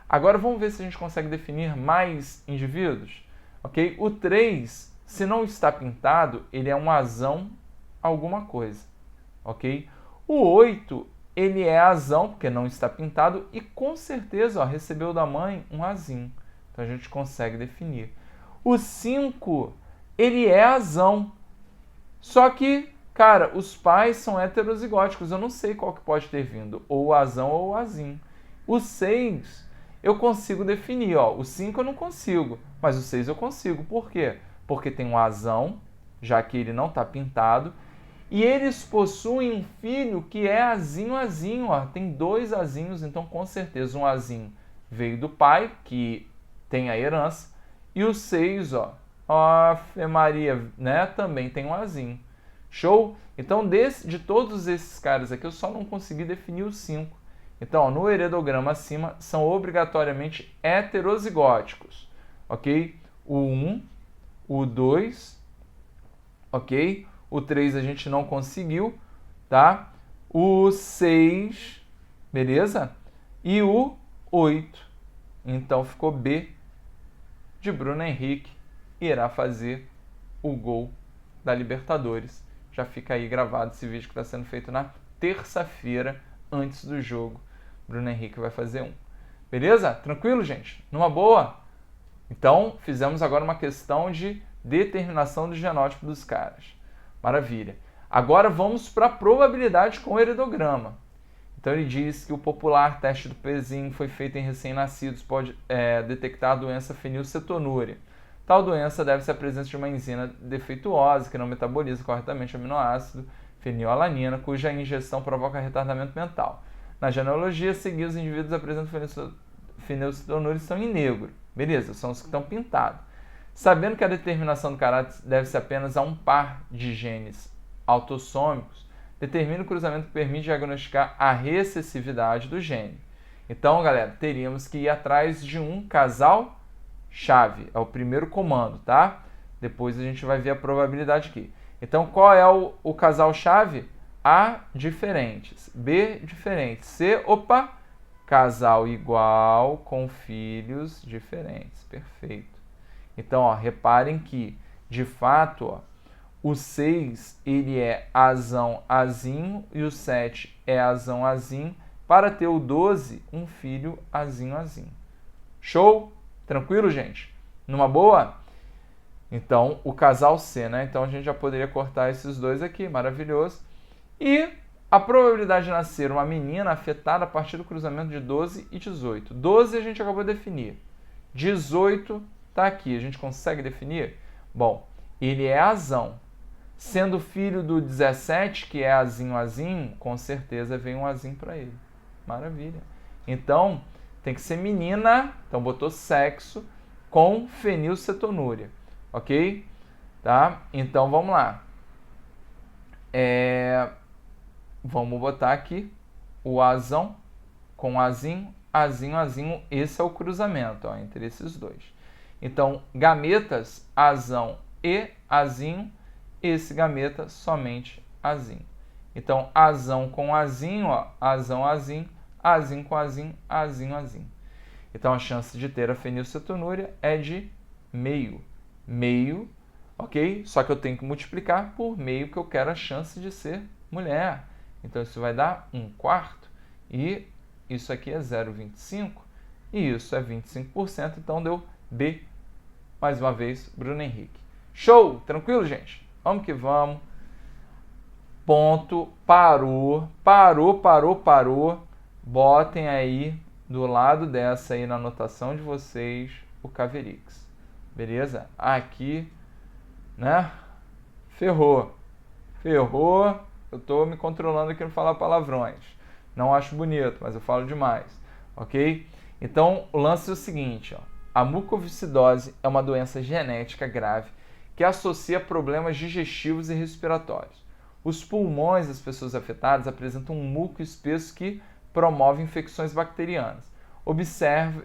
Agora vamos ver se a gente consegue definir mais indivíduos. Ok? O 3, se não está pintado, ele é um azão alguma coisa. Ok? O 8, ele é azão, porque não está pintado, e com certeza ó, recebeu da mãe um azinho. Então a gente consegue definir. O 5, ele é azão. Só que, cara, os pais são heterozigóticos. Eu não sei qual que pode ter vindo, ou o azão ou o azinho. O 6, eu consigo definir. Ó. O 5 eu não consigo, mas o 6 eu consigo. Por quê? Porque tem um azão, já que ele não está pintado, e eles possuem um filho que é azinho, azinho. Ó. Tem 2 azinhos, então com certeza um azinho veio do pai, que tem a herança, e o 6, ó, Ave Maria, né, também tem um azinho. Show? Então, de todos esses caras aqui, eu só não consegui definir os 5. Então, ó, no heredograma acima, são obrigatoriamente heterozigóticos. Ok? O 1, o 2, ok? O 3 a gente não conseguiu, tá? O 6, beleza? E o 8. Então, ficou B de Bruno Henrique, irá fazer o gol da Libertadores. Já fica aí gravado esse vídeo que está sendo feito na terça-feira, antes do jogo. Bruno Henrique vai fazer um. Beleza? Tranquilo, gente? Numa boa? Então, fizemos agora uma questão de determinação do genótipo dos caras. Maravilha. Agora vamos para a probabilidade com o heredograma. Então ele diz que o popular teste do pezinho foi feito em recém-nascidos, pode detectar a doença fenilcetonúria. Tal doença deve-se à presença de uma enzima defeituosa que não metaboliza corretamente o aminoácido fenilalanina, cuja ingestão provoca retardamento mental. Na genealogia, a seguir, os indivíduos apresentam fenilcetonúria estão em negro. Beleza, são os que estão pintados. Sabendo que a determinação do caráter deve-se apenas a um par de genes autossômicos, determina o cruzamento que permite diagnosticar a recessividade do gene. Então, galera, teríamos que ir atrás de um casal-chave. É o primeiro comando, tá? Depois a gente vai ver a probabilidade aqui. Então, qual é o casal-chave? A, diferentes. B, diferentes. C, casal igual com filhos diferentes. Perfeito. Então, ó, reparem que, de fato, ó, o 6 ele é azão, azinho, e o 7 é azão, azinho, para ter o 12, um filho azinho, azinho. Show? Tranquilo, gente? Numa boa? Então, o casal C, né? Então, a gente já poderia cortar esses dois aqui, maravilhoso. E a probabilidade de nascer uma menina afetada a partir do cruzamento de 12 e 18. 12 a gente acabou de definir. 18 está aqui. A gente consegue definir? Bom, ele é azão. Sendo filho do 17, que é azinho, azinho, com certeza vem um azinho para ele. Maravilha. Então, tem que ser menina, então botou sexo, com fenilcetonúria. Ok? Tá? Então, vamos lá. Vamos botar aqui o azão com azinho, azinho, azinho. Esse é o cruzamento ó, entre esses dois. Então, gametas, azão e azinho. Esse gameta somente azinho. Então, azão com azinho, ó, azão, azinho, azinho com azinho, azinho, azinho. Então, a chance de ter a fenilcetonúria é de meio. Meio ok? Só que eu tenho que multiplicar por meio que eu quero a chance de ser mulher. Então, isso vai dar 1/4. E isso aqui é 0,25. E isso é 25%. Então, deu B. Mais uma vez, Bruno Henrique. Show! Tranquilo, gente? Vamos que vamos. Ponto. Parou. Botem aí do lado dessa aí na anotação de vocês o Caverix. Beleza? Aqui, né? Ferrou. Eu tô me controlando aqui não falar palavrões. Não acho bonito, mas eu falo demais. Ok? Então, o lance é o seguinte, ó. A mucoviscidose é uma doença genética grave que associa problemas digestivos e respiratórios. Os pulmões das pessoas afetadas apresentam um muco espesso que promove infecções bacterianas. Observe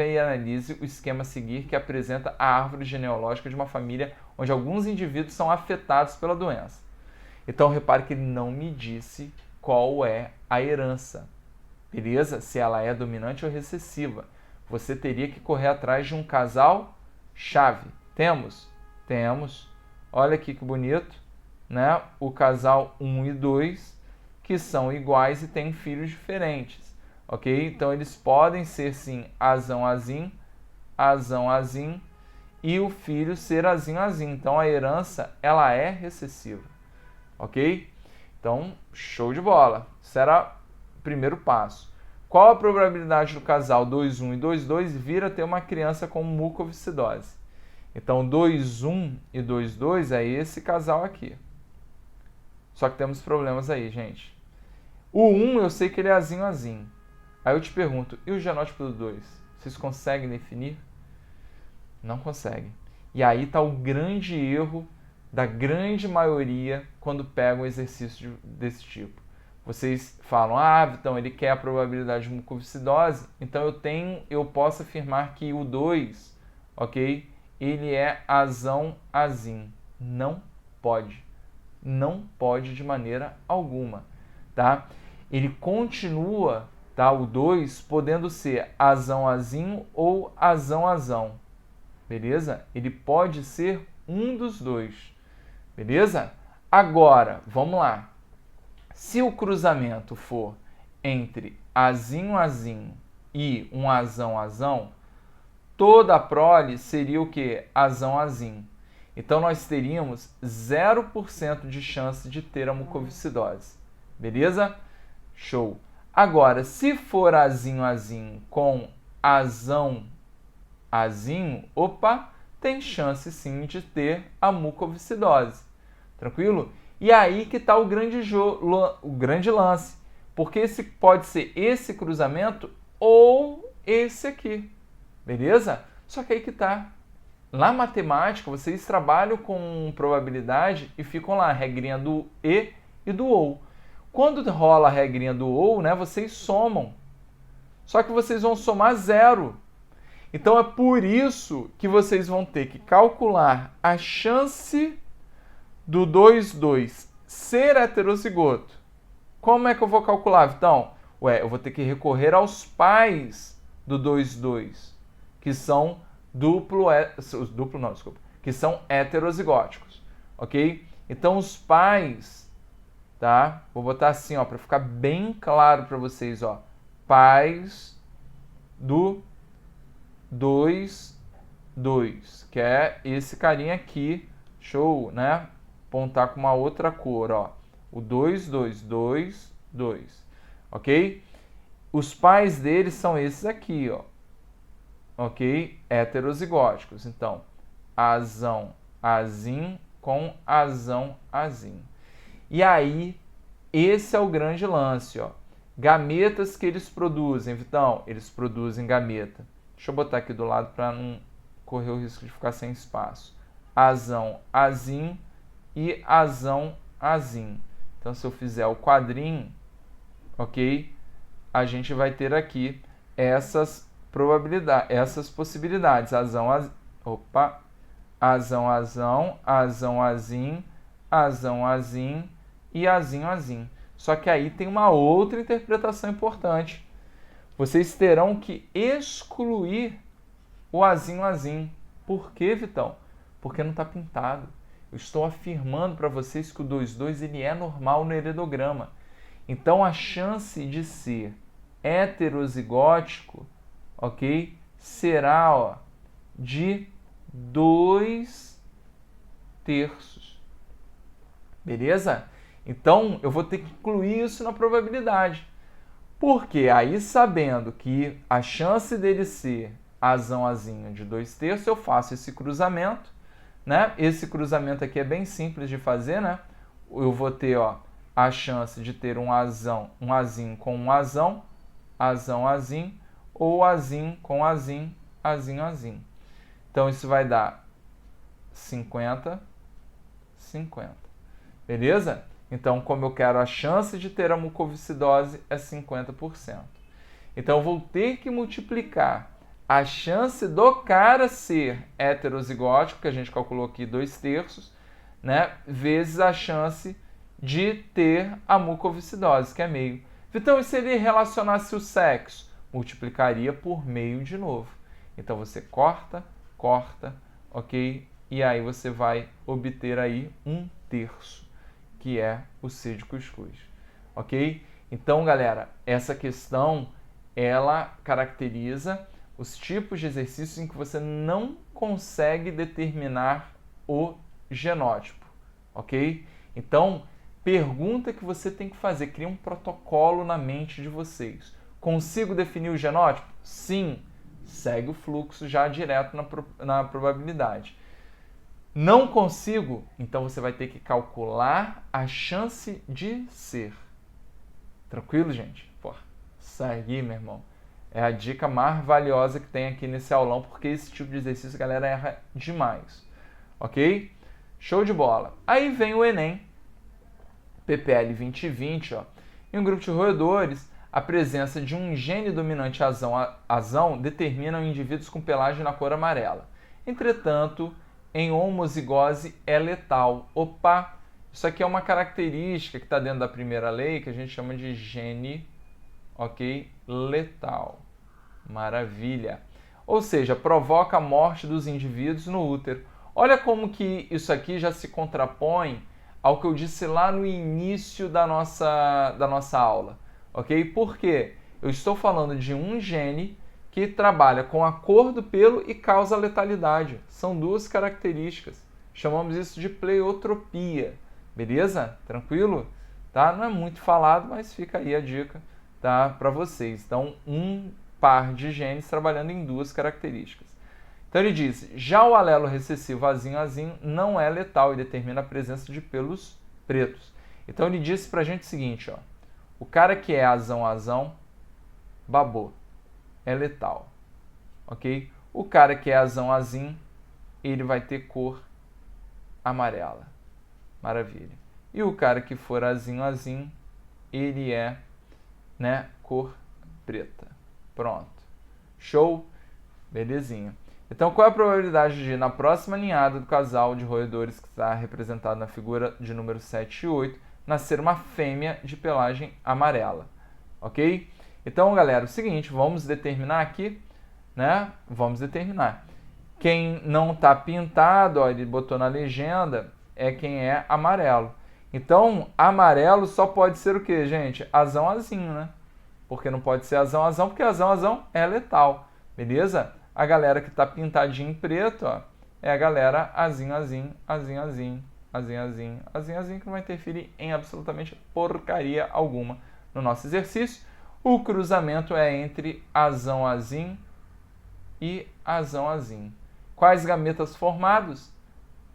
e analise o esquema a seguir que apresenta a árvore genealógica de uma família onde alguns indivíduos são afetados pela doença. Então, repare que ele não me disse qual é a herança, beleza? Se ela é dominante ou recessiva. Você teria que correr atrás de um casal chave. Temos? Temos. Olha aqui que bonito, né? O casal 1 e 2, que são iguais e têm filhos diferentes, ok? Então, eles podem ser, sim, azão, azim, e o filho ser azinho, azim. Então, a herança, ela é recessiva, ok? Então, show de bola. Esse era o primeiro passo. Qual a probabilidade do casal 2,1 e 2,2 vir a ter uma criança com mucoviscidose? Então, 2,1 e 2,2 é esse casal aqui. Só que temos problemas aí, gente. O 1 eu sei que ele é azinho, azim. Aí eu te pergunto, e o genótipo do 2? Vocês conseguem definir? Não conseguem. E aí está o grande erro da grande maioria quando pegam um exercício desse tipo. Vocês falam, Vitão, ele quer a probabilidade de mucoviscidose, então eu posso afirmar que o 2, ok, ele é azão, azim. Não pode. Não pode de maneira alguma, tá? Ele continua, tá, o 2, podendo ser azão, azim ou azão, azão, beleza? Ele pode ser um dos dois, beleza? Agora, vamos lá. Se o cruzamento for entre azinho, azim e um azão, azão, toda a prole seria o quê? Azão, azim. Então, nós teríamos 0% de chance de ter a mucoviscidose. Beleza? Show. Agora, se for azinho, azim com azão, azinho, tem chance sim de ter a mucoviscidose. Tranquilo? E aí que está o grande lance. Porque pode ser esse cruzamento ou esse aqui. Beleza? Só que aí que está. Na matemática, vocês trabalham com probabilidade e ficam lá, a regrinha do e do ou. Quando rola a regrinha do ou, né, vocês somam. Só que vocês vão somar 0. Então é por isso que vocês vão ter que calcular a chance do 2,2 ser heterozigoto. Como é que eu vou calcular, Vitão? Eu vou ter que recorrer aos pais do 2,2, que são que são heterozigóticos, ok? Então os pais, tá? Vou botar assim, ó, para ficar bem claro para vocês, ó, pais do 2,2, que é esse carinha aqui, show, né? Apontar com uma outra cor, ó, o 2,2,2,2, ok? Os pais deles são esses aqui, ó. Ok? Heterozigóticos. Então, azão, azim com azão, azim. E aí, esse é o grande lance, ó. Gametas que eles produzem, Vitão, eles produzem gameta. Deixa eu botar aqui do lado para não correr o risco de ficar sem espaço. Azão, azim e azão, azim. Então, se eu fizer o quadrinho, ok? A gente vai ter aqui essas possibilidades, azão, azão, azim, azão, azim e azinho, azim. Só que aí tem uma outra interpretação importante. Vocês terão que excluir o azinho, azim. Por quê, Vitão? Porque não está pintado. Eu estou afirmando para vocês que o 2,2 ele é normal no heredograma. Então, a chance de ser heterozigótico, ok, será de 2/3. Beleza? Então, eu vou ter que incluir isso na probabilidade. Porque aí, sabendo que a chance dele ser azão-azinho de 2/3, eu faço esse cruzamento, né? Esse cruzamento aqui é bem simples de fazer, né? Eu vou ter a chance de ter um azinho com um azão-azinho, ou azinho com azinho, azinho-azinho. Então, isso vai dar 50, 50. Beleza? Então, como eu quero a chance de ter a mucoviscidose é 50%. Então, eu vou ter que multiplicar a chance do cara ser heterozigótico, que a gente calculou aqui 2/3, né, vezes a chance de ter a mucoviscidose, que é meio. Então, e se ele relacionasse o sexo? Multiplicaria por meio de novo. Então, você corta, ok? E aí você vai obter aí 1/3, que é o C de cuscuz, ok? Então, galera, essa questão, ela caracteriza os tipos de exercícios em que você não consegue determinar o genótipo, ok? Então, pergunta que você tem que fazer, cria um protocolo na mente de vocês. Consigo definir o genótipo? Sim. Segue o fluxo já direto na probabilidade. Não consigo? Então você vai ter que calcular a chance de ser. Tranquilo, gente? Pô, segue, meu irmão. É a dica mais valiosa que tem aqui nesse aulão, porque esse tipo de exercício a galera erra demais. Ok? Show de bola. Aí vem o Enem, PPL 2020, em um grupo de roedores, a presença de um gene dominante azão determina indivíduos com pelagem na cor amarela. Entretanto, em homozigose é letal. Opa! Isso aqui é uma característica que está dentro da primeira lei, que a gente chama de gene, ok, letal. Maravilha! Ou seja, provoca a morte dos indivíduos no útero. Olha como que isso aqui já se contrapõe ao que eu disse lá no início da nossa aula, ok? Por quê? Eu estou falando de um gene que trabalha com a cor do pelo e causa letalidade. São duas características. Chamamos isso de pleiotropia. Beleza? Tranquilo? Tá? Não é muito falado, mas fica aí a dica, tá, para vocês. Então, um par de genes trabalhando em duas características. Então ele diz, já o alelo recessivo azinho-azinho não é letal e determina a presença de pelos pretos. Então ele disse pra gente o seguinte, o cara que é azão-azão, babou, é letal, ok? O cara que é azão-azinho, ele vai ter cor amarela, maravilha. E o cara que for azinho-azinho, ele é, né, cor preta. Pronto. Show? Belezinha. Então, qual é a probabilidade de, na próxima ninhada do casal de roedores que está representado na figura de número 7 e 8, nascer uma fêmea de pelagem amarela? Ok? Então, galera, é o seguinte, vamos determinar aqui, né? Vamos determinar. Quem não está pintado, ele botou na legenda, é quem é amarelo. Então, amarelo só pode ser o quê, gente? Azão-azinho, né? Porque não pode ser azão-azão, porque azão-azão é letal. Beleza? A galera que está pintadinho em preto, é a galera azinho-azinho, azinho-azinho, azinho-azinho, azinho-azinho, que não vai interferir em absolutamente porcaria alguma no nosso exercício. O cruzamento é entre azão-azinho e azão-azinho. Quais gametas formados?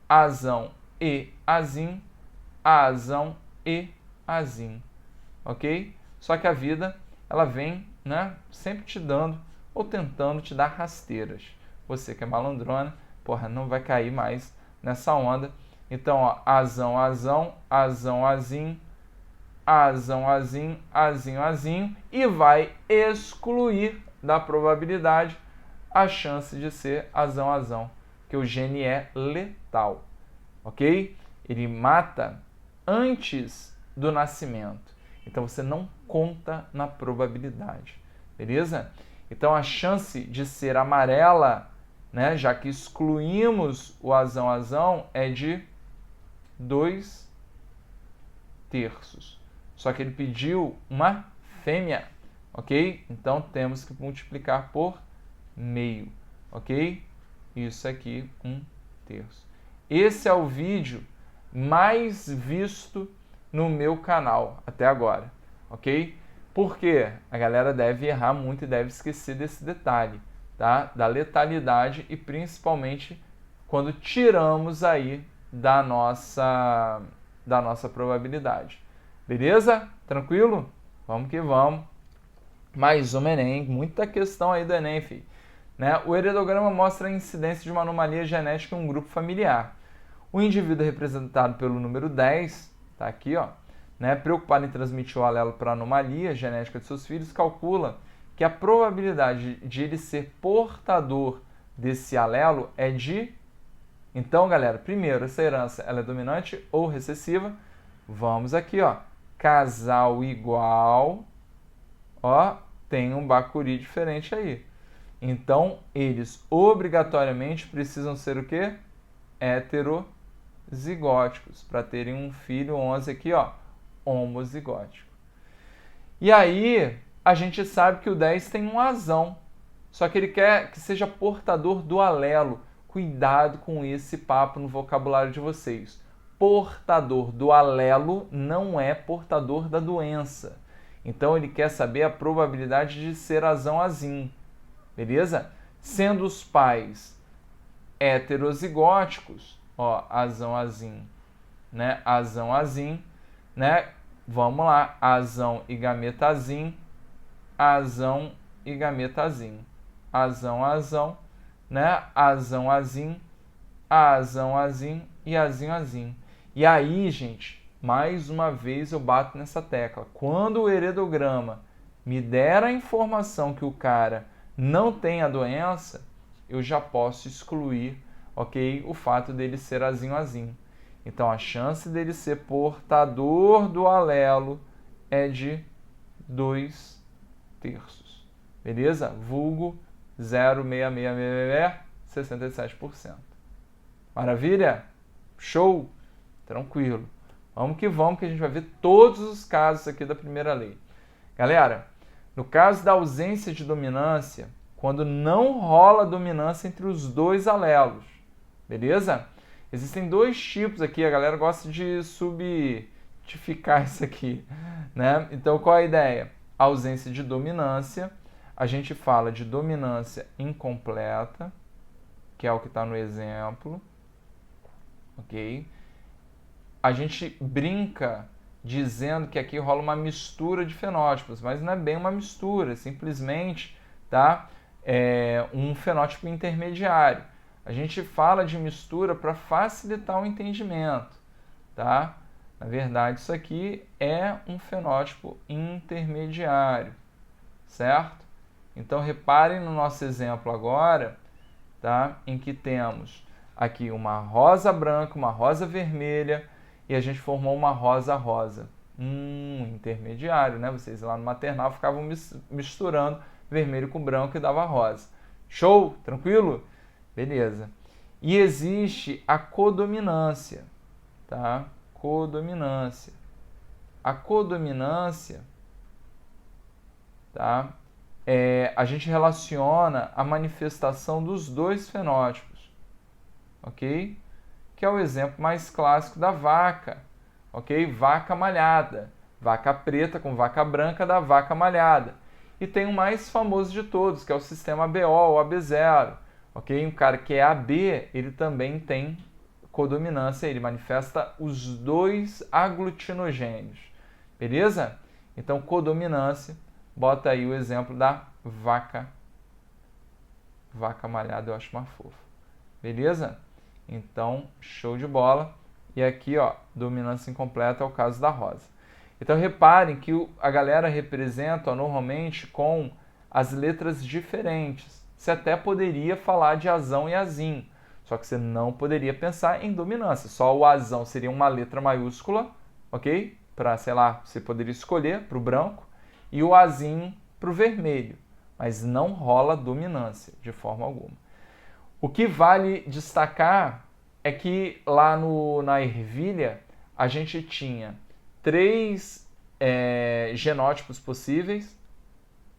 Azão e azinho, azão e azinho. Ok? Só que a vida, ela vem, né, sempre te dando ou tentando te dar rasteiras. Você que é malandrona, porra, não vai cair mais nessa onda. Então, azão, azão, azão, azinho, azão, azinho, azinho, azinho, e vai excluir da probabilidade a chance de ser azão, azão, que o gene é letal, ok? Ele mata antes do nascimento. Então, você não conta na probabilidade, beleza? Então, a chance de ser amarela né? Já que excluímos o azão, é de 2 terços. Só que ele pediu uma fêmea, ok? Então temos que multiplicar por meio, ok? Isso aqui, 1 terço. Esse é o vídeo mais visto no meu canal até agora, ok? Porque a galera deve errar muito e deve esquecer desse detalhe, tá? Da letalidade e principalmente quando tiramos aí da nossa probabilidade. Beleza? Tranquilo? Vamos que vamos. Mais um Enem, muita questão aí do Enem, filho. Né? O heredograma mostra a incidência de uma anomalia genética em um grupo familiar. O indivíduo representado pelo número 10, tá aqui, ó, né, preocupado em transmitir o alelo para a anomalia genética de seus filhos, calcula que a probabilidade de ele ser portador desse alelo é de... Então, galera, primeiro, essa herança ela é dominante ou recessiva? Vamos aqui, ó, casal igual, ó, tem um bacuri diferente aí. Então, eles obrigatoriamente precisam ser o quê? Heterozigóticos, para terem um filho 11 aqui, ó, homozigótico. E aí, a gente sabe que o 10 tem um azão, só que ele quer que seja portador do alelo. Cuidado com esse papo no vocabulário de vocês. Portador do alelo não é portador da doença. Então, ele quer saber a probabilidade de ser azão-azim. Beleza? Sendo os pais heterozigóticos, ó, azão-azim, né? Azão-azim, né? Vamos lá, azão e gametazim, azão e gametazim, azão-azão, né? Azão-azim, azão-azim e azinho-azim. E aí, gente, mais uma vez eu bato nessa tecla. Quando o heredograma me der a informação que o cara não tem a doença, eu já posso excluir, ok, o fato dele ser azinho-azim. Então, a chance dele ser portador do alelo é de 2 terços. Beleza? Vulgo 0,66667%. Maravilha? Show? Tranquilo. Vamos que a gente vai ver todos os casos aqui da primeira lei. Galera, no caso da ausência de dominância, quando não rola dominância entre os dois alelos, beleza? Existem dois tipos aqui, a galera gosta de subtificar isso aqui, né? Então, qual a ideia? A ausência de dominância, a gente fala de dominância incompleta, que é o que está no exemplo, ok? A gente brinca dizendo que aqui rola uma mistura de fenótipos, mas não é bem uma mistura, simplesmente, tá? É um fenótipo intermediário. A gente fala de mistura para facilitar o entendimento, tá? Na verdade, isso aqui é um fenótipo intermediário, certo? Então, reparem no nosso exemplo agora, tá? Em que temos aqui uma rosa branca, uma rosa vermelha, e a gente formou uma rosa-rosa. Intermediário, né? Vocês lá no maternal ficavam misturando vermelho com branco e dava rosa. Show? Tranquilo? Beleza. E existe a codominância, tá? Codominância. A codominância, tá? A gente relaciona a manifestação dos dois fenótipos, ok? Que é o exemplo mais clássico da vaca, ok? Vaca malhada, vaca preta com vaca branca da vaca malhada. E tem o mais famoso de todos, que é o sistema ABO ou AB0, ok? Um cara que é AB, ele também tem codominância, ele manifesta os dois aglutinogênios, beleza? Então, codominância, bota aí o exemplo da vaca malhada, eu acho uma fofa, beleza? Então, show de bola. E aqui, ó, dominância incompleta é o caso da rosa. Então, reparem que a galera representa, ó, normalmente com as letras diferentes. Você até poderia falar de azão e azim, só que você não poderia pensar em dominância. Só o azão seria uma letra maiúscula, ok? Para, sei lá, você poderia escolher para o branco, e o azim para o vermelho. Mas não rola dominância de forma alguma. O que vale destacar é que lá na ervilha a gente tinha 3 genótipos possíveis,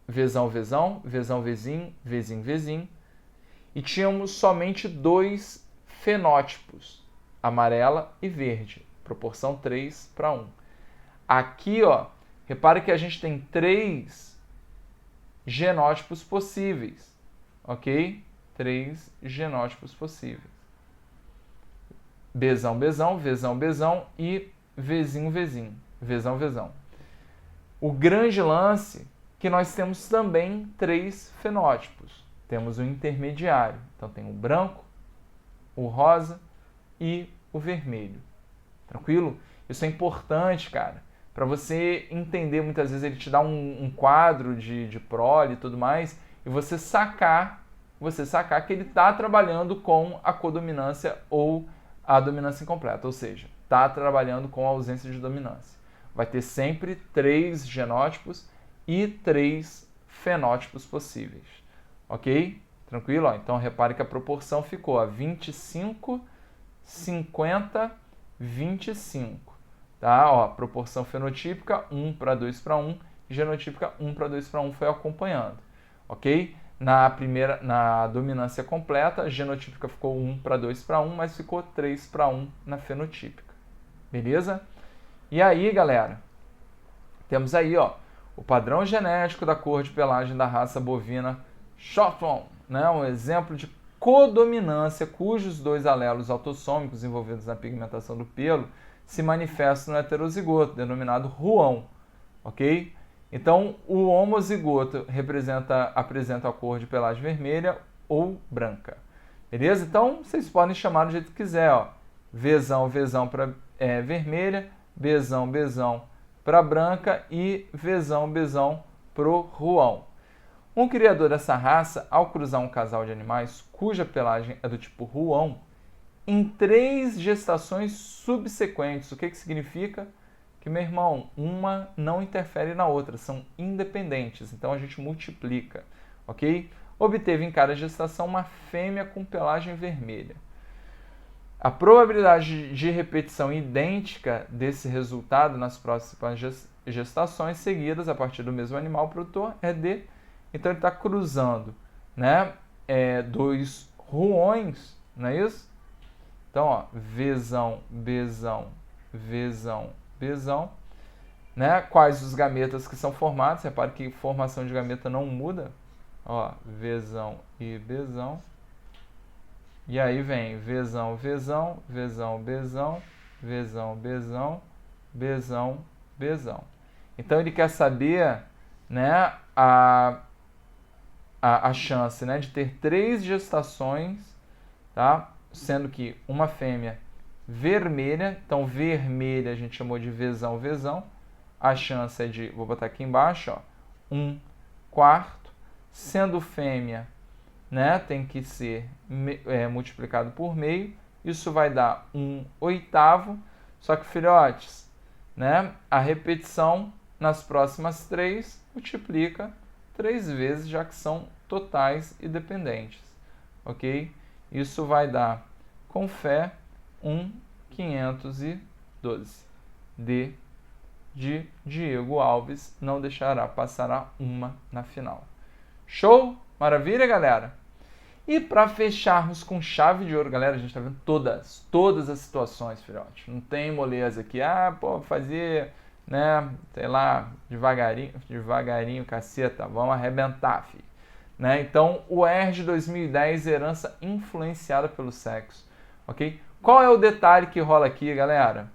Vzão, Vzão, Vzão, Vzim, Vzim, Vzim, e tínhamos somente 2 fenótipos, amarela e verde, proporção 3:1. Aqui, ó, repare que a gente tem 3 genótipos possíveis, ok? 3 genótipos possíveis. Bzão, Bzão, Vzão, Bzão e Vzinho, Vzim, Vzão, Vzão. O grande lance é que nós temos também 3 fenótipos. Temos o intermediário. Então tem o branco, o rosa e o vermelho. Tranquilo? Isso é importante, cara, para você entender. Muitas vezes ele te dá um quadro de prole e tudo mais, e você sacar que ele está trabalhando com a codominância ou a dominância incompleta, ou seja, está trabalhando com a ausência de dominância. Vai ter sempre 3 genótipos e 3 fenótipos possíveis. Ok? Tranquilo? Ó, então repare que a proporção ficou a 25, 50, 25. Tá? Ó, proporção fenotípica 1:2:1, genotípica 1:2:1 foi acompanhando. Ok? Na dominância completa, a genotípica ficou 1:2:1, mas ficou 3:1 na fenotípica. Beleza? E aí, galera, temos aí, ó, o padrão genético da cor de pelagem da raça bovina Shorthorn, né? Um exemplo de codominância cujos 2 alelos autossômicos envolvidos na pigmentação do pelo se manifestam no heterozigoto, denominado ruão, ok? Então, o homozigoto apresenta a cor de pelagem vermelha ou branca, beleza? Então, vocês podem chamar do jeito que quiser, ó. Vzão, Vzão para vermelha, Bzão, Bzão para branca e Vzão, Bzão pro ruão. Um criador dessa raça, ao cruzar um casal de animais cuja pelagem é do tipo ruão, em 3 gestações subsequentes, o que significa? Que, meu irmão, uma não interfere na outra, são independentes, então a gente multiplica, ok? Obteve em cada gestação uma fêmea com pelagem vermelha. A probabilidade de repetição idêntica desse resultado nas próximas gestações seguidas a partir do mesmo animal produtor é de... Então ele está cruzando, né, 2 ruões, não é isso? Então, ó, Vzão, Bzão, Vzão, Bzão, né? Quais os gametas que são formados? Repare que formação de gameta não muda. Ó, Vzão e Bzão. E aí vem Vzão, Vzão, Vzão, Bzão, Vzão, Bzão, Bzão, Bzão. Então ele quer saber, né, a chance, né, de ter 3 gestações, tá? Sendo que uma fêmea vermelha, então vermelha a gente chamou de Vzão, Vzão. A chance é de, vou botar aqui embaixo, ó, 1/4. Sendo fêmea, né, tem que ser multiplicado por meio. Isso vai dar 1/8. Só que, filhotes, né, a repetição nas próximas 3 multiplica 3 vezes, já que são totais e dependentes. Ok? Isso vai dar, com fé, 1/512. D de Diego Alves, não deixará, passará uma na final. Show? Maravilha, galera? E para fecharmos com chave de ouro, galera, a gente está vendo todas as situações, filhote. Não tem moleza aqui. Ah, pô, fazer, né, sei lá, devagarinho, caceta, vamos arrebentar, filho. Né? Então, o ERJ 2010, herança influenciada pelo sexo, ok? Qual é o detalhe que rola aqui, galera?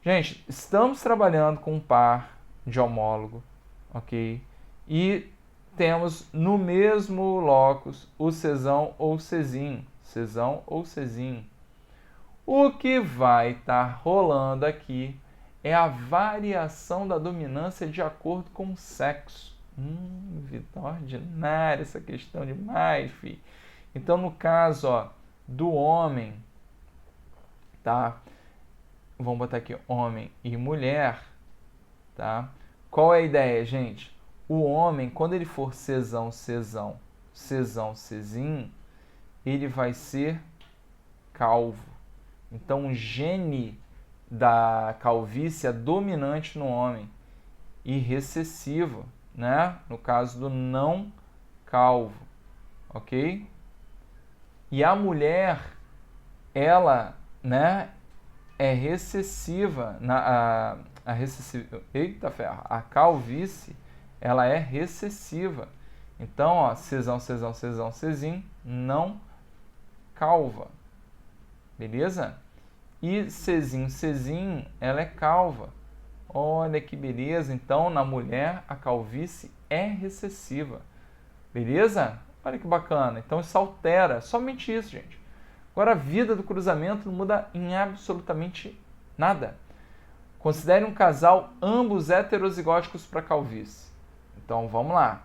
Gente, estamos trabalhando com um par de homólogo, ok? E temos no mesmo locus o cesão ou cesim, O que vai estar rolando aqui é a variação da dominância de acordo com o sexo. Ordinária essa questão demais, filho. Então, no caso, ó, do homem, tá? Vamos botar aqui homem e mulher, tá? Qual é a ideia, gente? O homem, quando ele for cesão, cesim, ele vai ser calvo. Então, o gene da calvície é dominante no homem e recessivo, né? No caso do não calvo, ok? E a mulher, ela, né, é recessiva, eita ferro, a calvície, ela é recessiva. Então, ó, cesão, cesão, cesão, cesim, não calva, beleza? E cesim, cesim, ela é calva. Olha que beleza, então na mulher a calvície é recessiva, beleza? Olha que bacana, então isso altera, somente isso, gente. Agora a vida do cruzamento não muda em absolutamente nada. Considere um casal ambos heterozigóticos para calvície. Então vamos lá,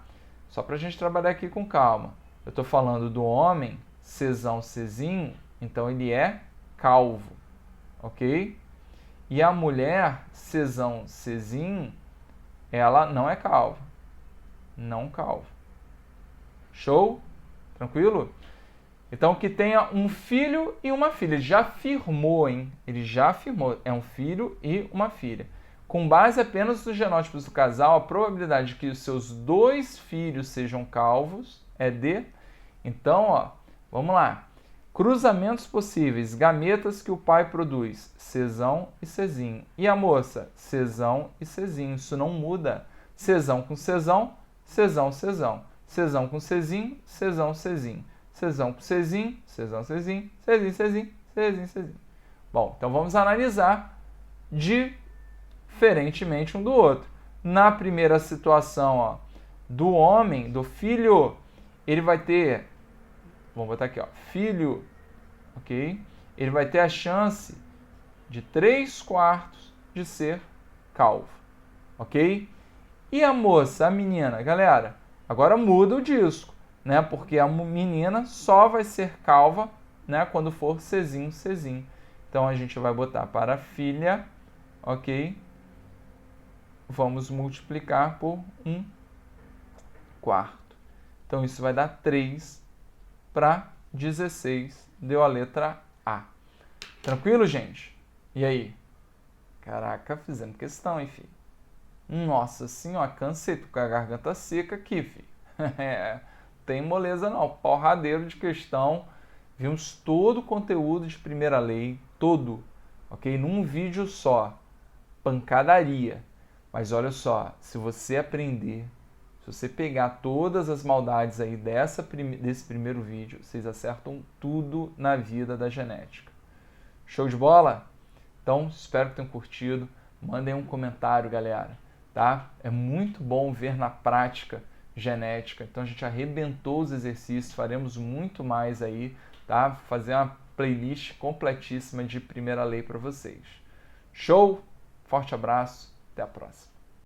só para a gente trabalhar aqui com calma. Eu estou falando do homem, cesão, cesim, então ele é calvo, ok? E a mulher, cesão, cesim, ela não é calva, não calva. Show? Tranquilo? Então, que tenha um filho e uma filha. Ele já afirmou, hein? Ele já afirmou. É um filho e uma filha. Com base apenas nos genótipos do casal, a probabilidade de que os seus 2 filhos sejam calvos é de... Então, ó, vamos lá. Cruzamentos possíveis. Gametas que o pai produz. Cesão e cesim. E a moça? Cesão e cesim. Isso não muda. Cesão com cesão, cesão, cesão. Cesão com cesim, cesão, cesim. Cesão com cesim, cesão, cesim, cesim, cesim, cesim, cesim. Bom, então vamos analisar diferentemente um do outro. Na primeira situação, ó, do homem, do filho, ele vai ter, vamos botar aqui, ó, filho, ok? Ele vai ter a chance de 3/4 de ser calvo, ok? E a moça, a menina, galera, agora muda o disco, né? Porque a menina só vai ser calva, né, quando for cesim, cesim. Então a gente vai botar para filha, ok? Vamos multiplicar por 1/4. Então isso vai dar 3 para 16. Deu a letra A. Tranquilo, gente? E aí? Caraca, fizemos questão, hein, filho? Nossa senhora, cansei, tô com a garganta seca aqui, filho. Tem moleza não, porradeiro de questão. Vimos todo o conteúdo de primeira lei, todo, ok? Num vídeo só, pancadaria. Mas olha só, se você aprender, se você pegar todas as maldades aí desse primeiro vídeo, vocês acertam tudo na vida da genética. Show de bola? Então, espero que tenham curtido. Mandem um comentário, galera, tá? É muito bom ver na prática genética. Então, a gente arrebentou os exercícios, faremos muito mais aí, tá? Vou fazer uma playlist completíssima de primeira lei para vocês. Show? Forte abraço, até a próxima.